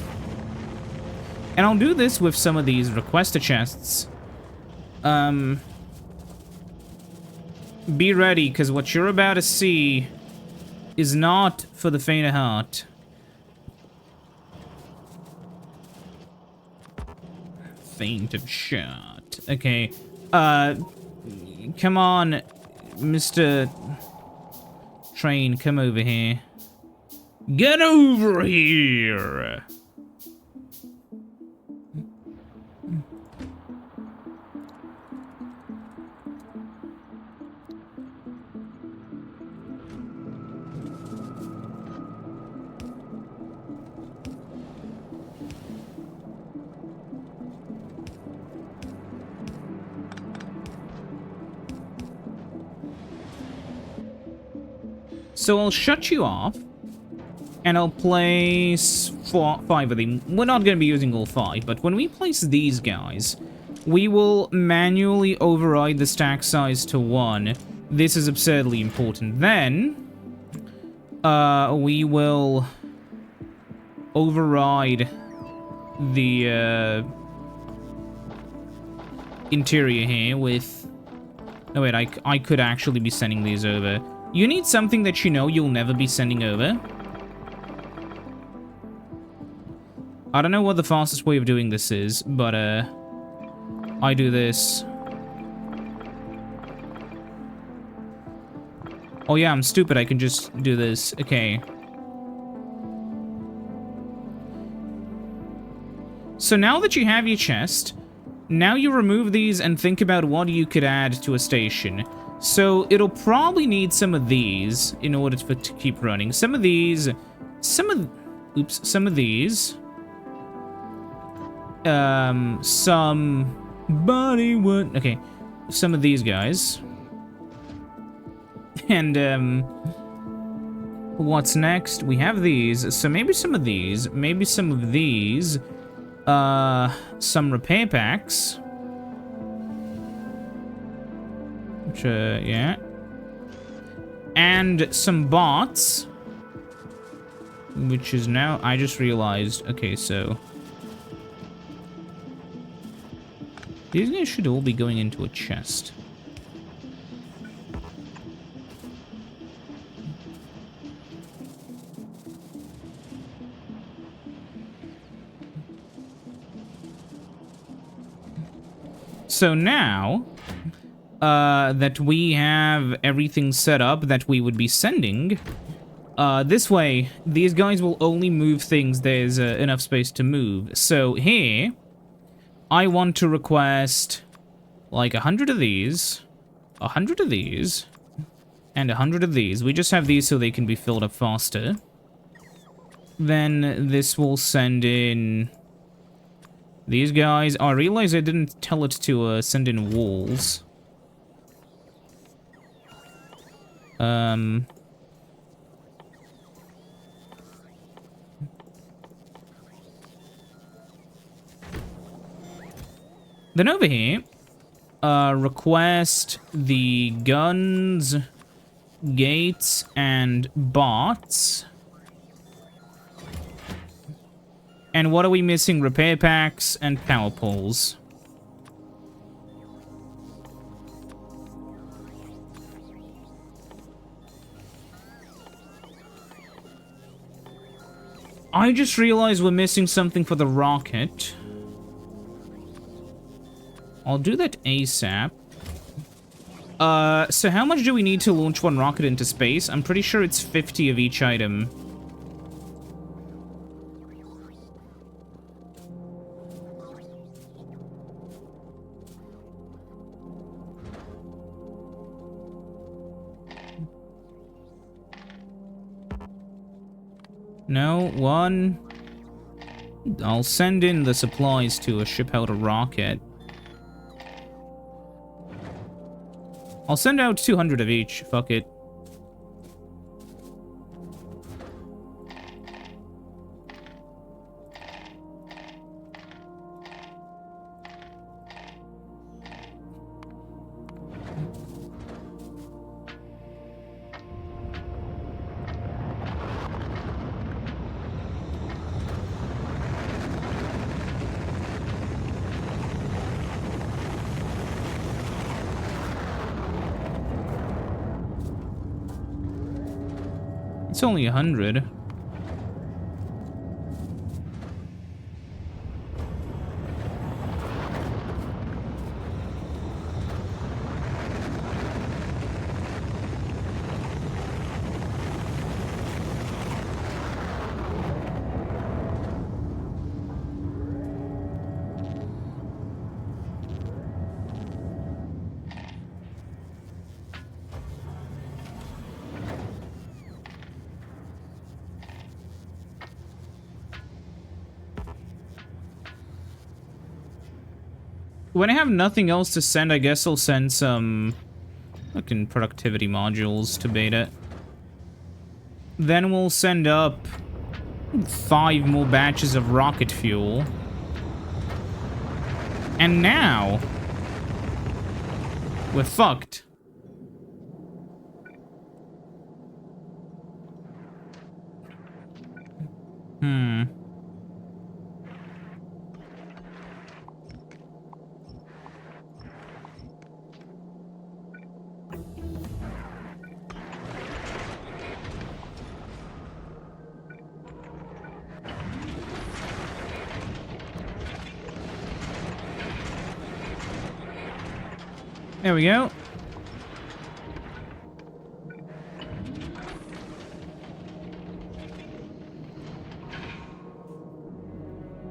And I'll do this with some of these requester chests. Be ready, because what you're about to see is not for the faint of heart. Faint of shot. Okay. Come on, Mr. Train, come over here. Get over here! So I'll shut you off, and I'll place 5 of them. We're not going to be using all 5, but when we place these guys, we will manually override the stack size to 1. This is absurdly important. Then, we will override the interior here with... Oh wait, I could actually be sending these over. You need something that you know you'll never be sending over. I don't know what the fastest way of doing this is, but I do this. Oh yeah, I'm stupid, I can just do this. Okay. So now that you have your chest, now you remove these and think about what you could add to a station. So it'll probably need some of these in order to keep running. Some of these, some of these. Somebody would, okay, some of these guys. And, what's next? We have these, so maybe some of these, maybe some of these, some repair packs. Which, yeah. And some bots. Which is now, I just realized, okay, so. These guys should all be going into a chest. So now that we have everything set up that we would be sending, this way, these guys will only move things there's enough space to move. So here, I want to request like 100 of these, 100 of these, and 100 of these. We just have these so they can be filled up faster. Then this will send in these guys. Oh, I realized I didn't tell it to send in walls. Then over here, request the guns, gates, and bots. And what are we missing? Repair packs and power poles. I just realized we're missing something for the rocket. I'll do that ASAP. So how much do we need to launch one rocket into space? I'm pretty sure it's 50 of each item. No, one. I'll send in the supplies to ship out a rocket. I'll send out 200 of each. Fuck it. It's only 100. When I have nothing else to send, I guess I'll send some fucking productivity modules to beta. Then we'll send up 5 more batches of rocket fuel. And now we're fucked. There we go.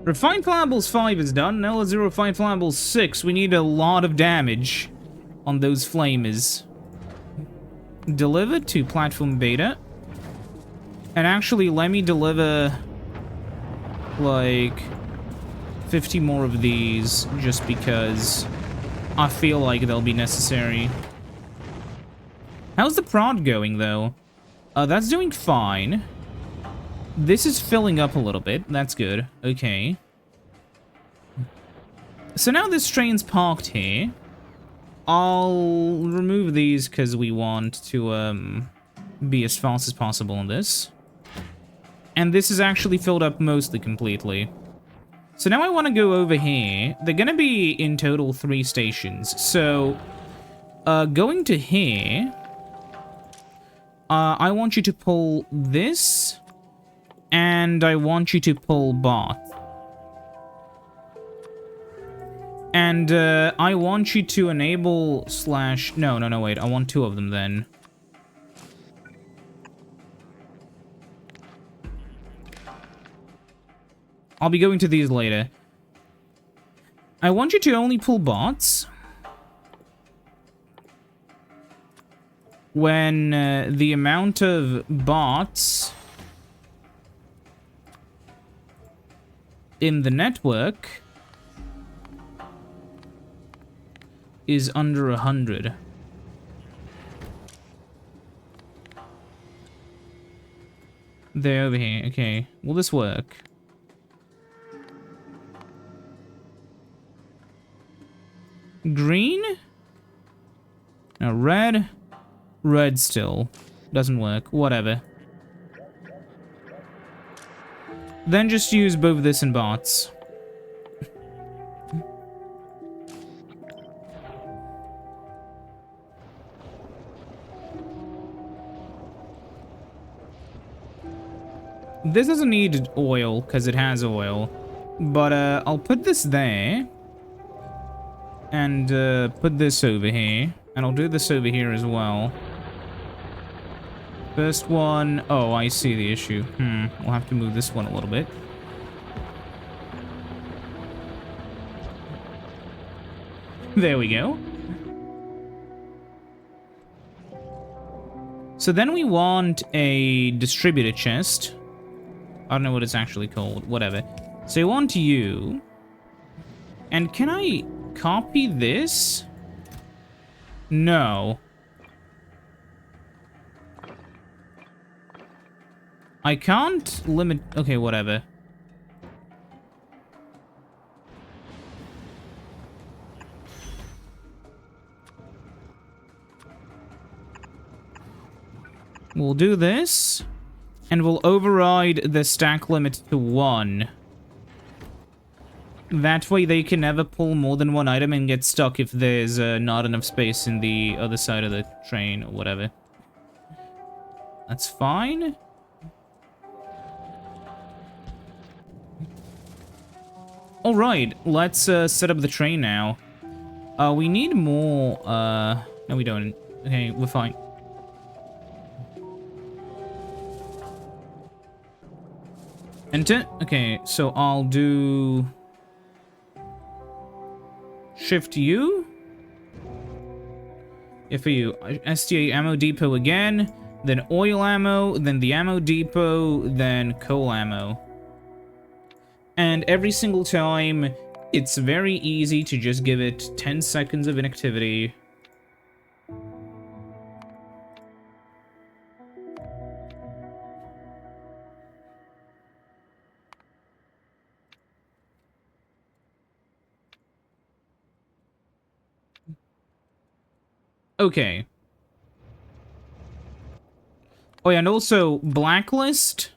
Refined Flammables 5 is done. Now let's do Refined Flammables 6. We need a lot of damage on those flamers. Delivered to Platform Beta. And actually, let me deliver, like, 50 more of these, just because I feel like they'll be necessary. How's the prod going, though? That's doing fine. This is filling up a little bit. That's good. Okay. So now this train's parked here. I'll remove these because we want to be as fast as possible on this. And this is actually filled up mostly completely. So now I want to go over here. They're going to be in total 3 stations. So, going to here, I want you to pull this, and I want you to pull bot. And, I want you to enable slash... No, wait. I want 2 of them then. I'll be going to these later. I want you to only pull bots when the amount of bots in the network is under 100. They're over here. Okay. Will this work? Green? No, red? Red still. Doesn't work. Whatever. Then just use both this and bots. This doesn't need oil, because it has oil. But, I'll put this there. And, put this over here. And I'll do this over here as well. First one... Oh, I see the issue. We'll have to move this one a little bit. There we go. So then we want a distributor chest. I don't know what it's actually called. Whatever. So we want you. And can I copy this? No. I can't limit... Okay, whatever. We'll do this. And we'll override the stack limit to 1. That way they can never pull more than 1 item and get stuck if there's not enough space in the other side of the train or whatever. That's fine. Alright, let's set up the train now. We need more, no we don't. Okay, we're fine. Enter? Okay, so I'll do... Shift U? Yeah, for you. STA ammo depot again, then oil ammo, then the ammo depot, then coal ammo. And every single time, it's very easy to just give it 10 seconds of inactivity. Okay. Oh yeah, and also blacklist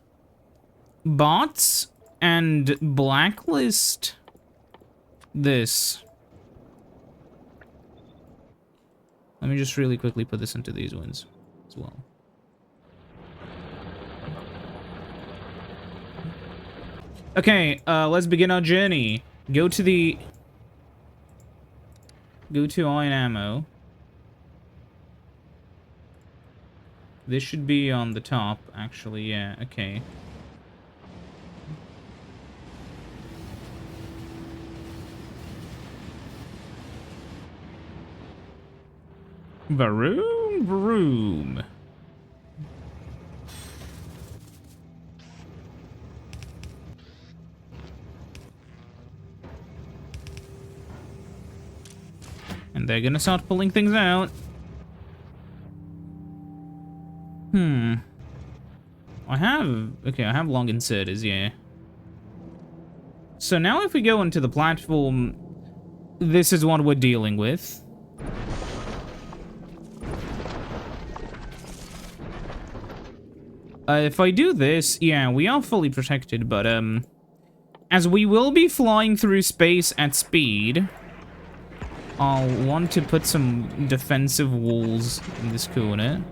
bots and blacklist this. Let me just really quickly put this into these ones as well. Okay, let's begin our journey. Go to iron ammo. This should be on the top, actually, yeah, okay. Vroom, vroom. And they're gonna start pulling things out. I have long inserters, yeah. So now if we go into the platform, this is what we're dealing with. If I do this, yeah, we are fully protected, but, as we will be flying through space at speed, I'll want to put some defensive walls in this corner.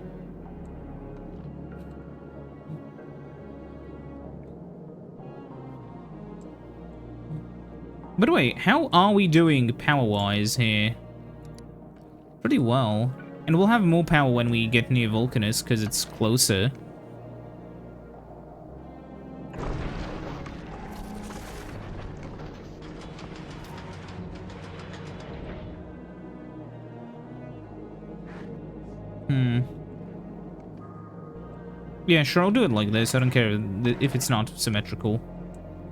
By the way, how are we doing power-wise here? Pretty well. And we'll have more power when we get near Vulcanus, because it's closer. Yeah, sure, I'll do it like this. I don't care if it's not symmetrical.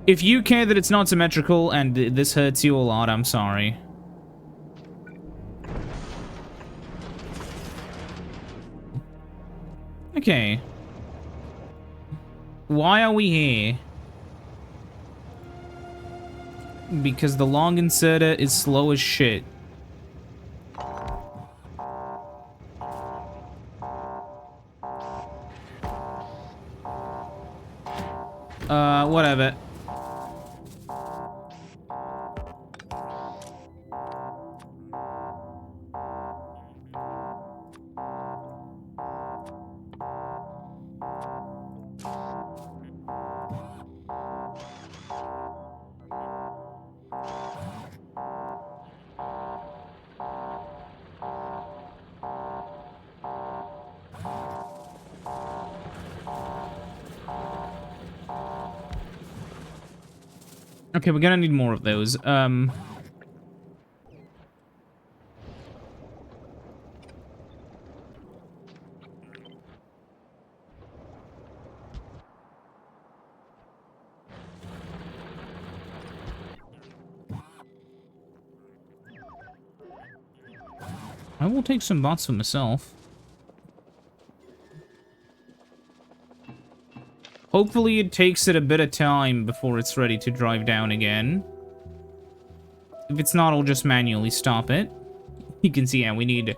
If you care that it's not symmetrical and this hurts you a lot, I'm sorry. Okay. Why are we here? Because the long inserter is slow as shit. Whatever. Okay, we're gonna need more of those. I will take some bots for myself. Hopefully it takes it a bit of time before it's ready to drive down again. If it's not, I'll just manually stop it. You can see, yeah, we need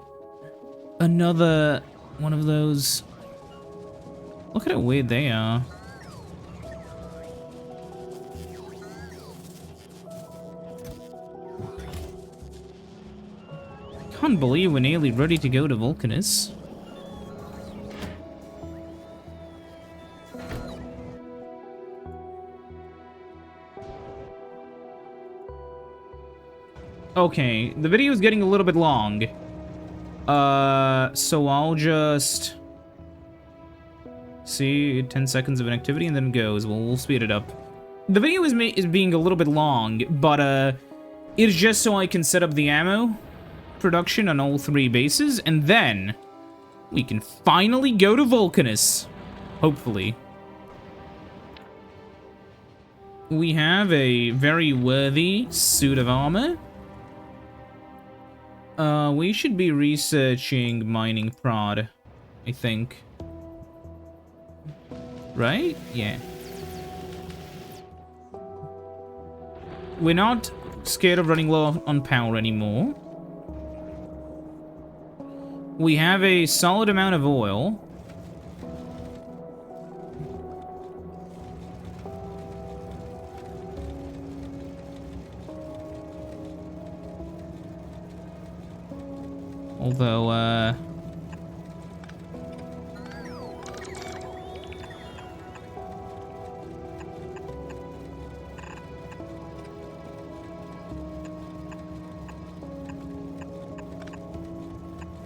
another one of those. Look at how weird they are. Can't believe we're nearly ready to go to Vulcanus. Okay, the video is getting a little bit long. So I'll just... see, 10 seconds of an activity and then it goes. We'll speed it up. The video is being a little bit long, but, it's just so I can set up the ammo production on all 3 bases, and then we can finally go to Vulcanus. Hopefully. We have a very worthy suit of armor. We should be researching mining prod, I think. Right? Yeah. We're not scared of running low on power anymore. We have a solid amount of oil. Although,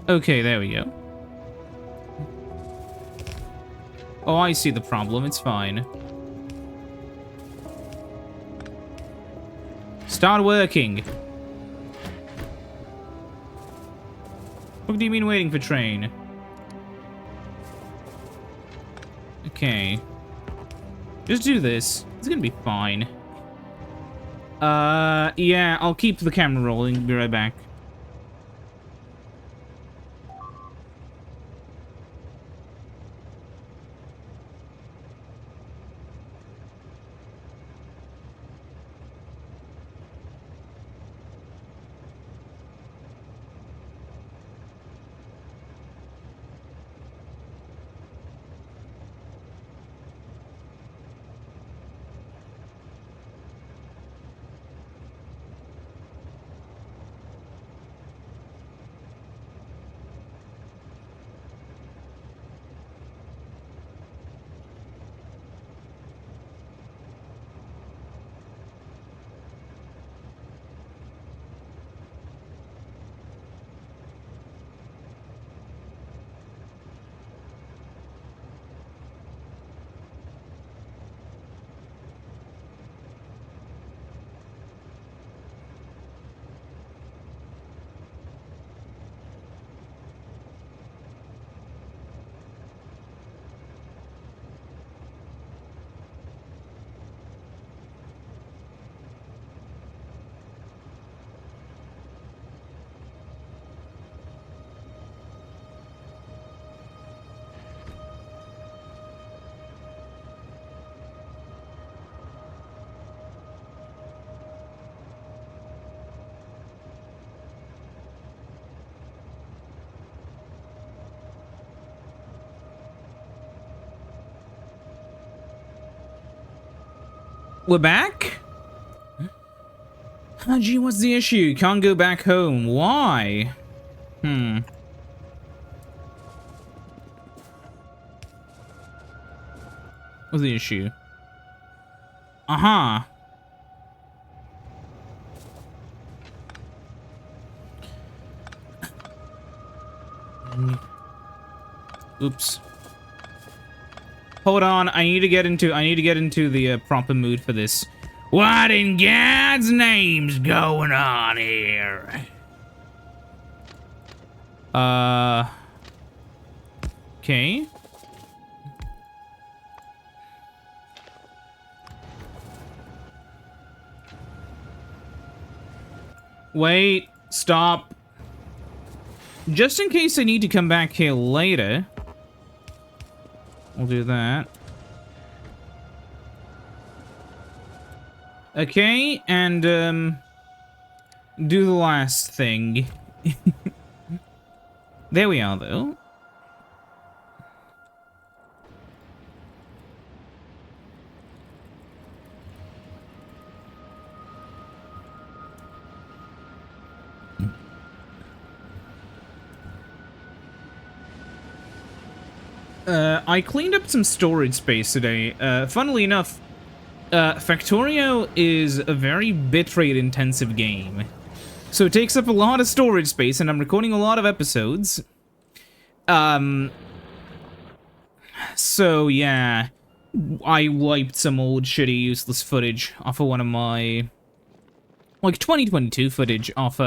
okay, there we go. Oh, I see the problem. It's fine. Start working. What do you mean waiting for train? Okay. Just do this. It's gonna be fine. Yeah, I'll keep the camera rolling. Be right back. We're back? Oh, gee, what's the issue? Can't go back home. Why? What's the issue? Uh-huh. Oops. Hold on, I need to get into the proper mood for this. What in God's name's going on here? Okay. Wait, stop. Just in case I need to come back here later. We'll do that. Okay, and, do the last thing. There we are, though. I cleaned up some storage space today. Funnily enough, Factorio is a very bitrate intensive game. So it takes up a lot of storage space, and I'm recording a lot of episodes. So yeah, I wiped some old shitty useless footage off of one of my, like 2022 footage off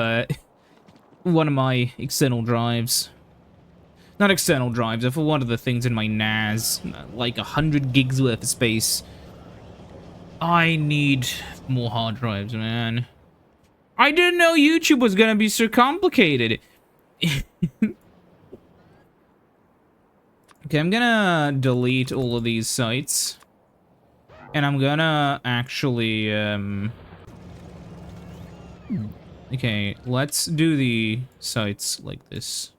one of my external drives. Not external drives, off of one of the things in my NAS, like 100 gigs worth of space. I need more hard drives, man. I didn't know YouTube was gonna be so complicated. Okay, I'm gonna delete all of these sites. And I'm gonna actually, okay, let's do the sites like this.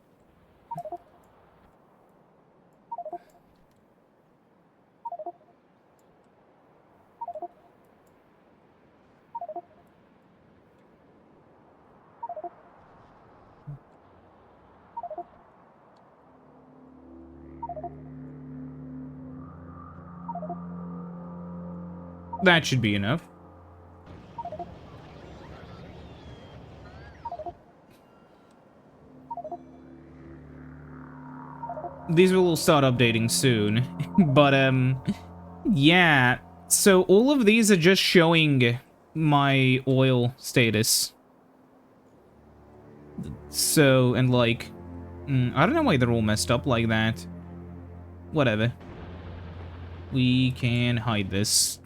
That should be enough. These will start updating soon. But, yeah. So all of these are just showing my oil status. So, and like, I don't know why they're all messed up like that. Whatever. We can hide this.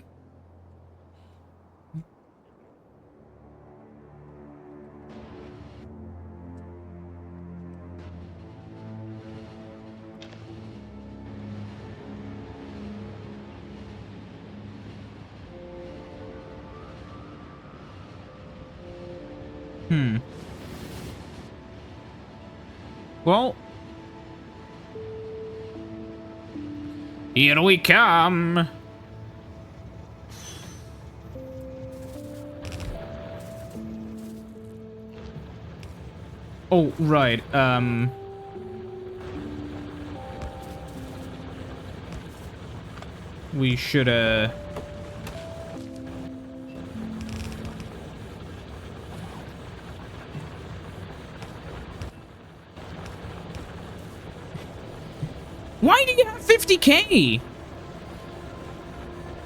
Well, here we come. Oh, right, we should, why do you have 50K?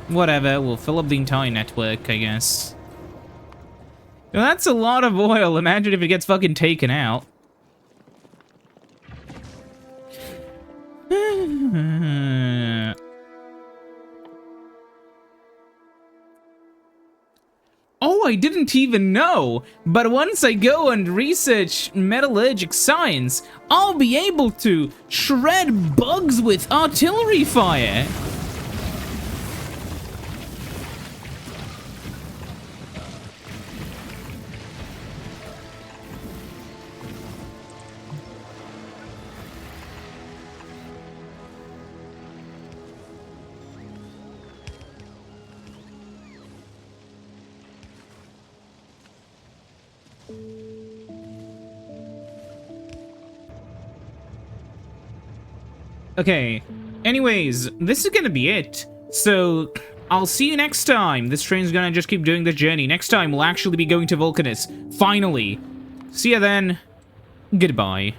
Whatever, we'll fill up the entire network, I guess. Well, that's a lot of oil. Imagine if it gets fucking taken out. Oh, I didn't even know. But once I go and research metallurgic science, I'll be able to shred bugs with artillery fire. Okay, anyways, this is gonna be it. So, I'll see you next time. This train's gonna just keep doing the journey. Next time, we'll actually be going to Vulcanus. Finally. See ya then. Goodbye.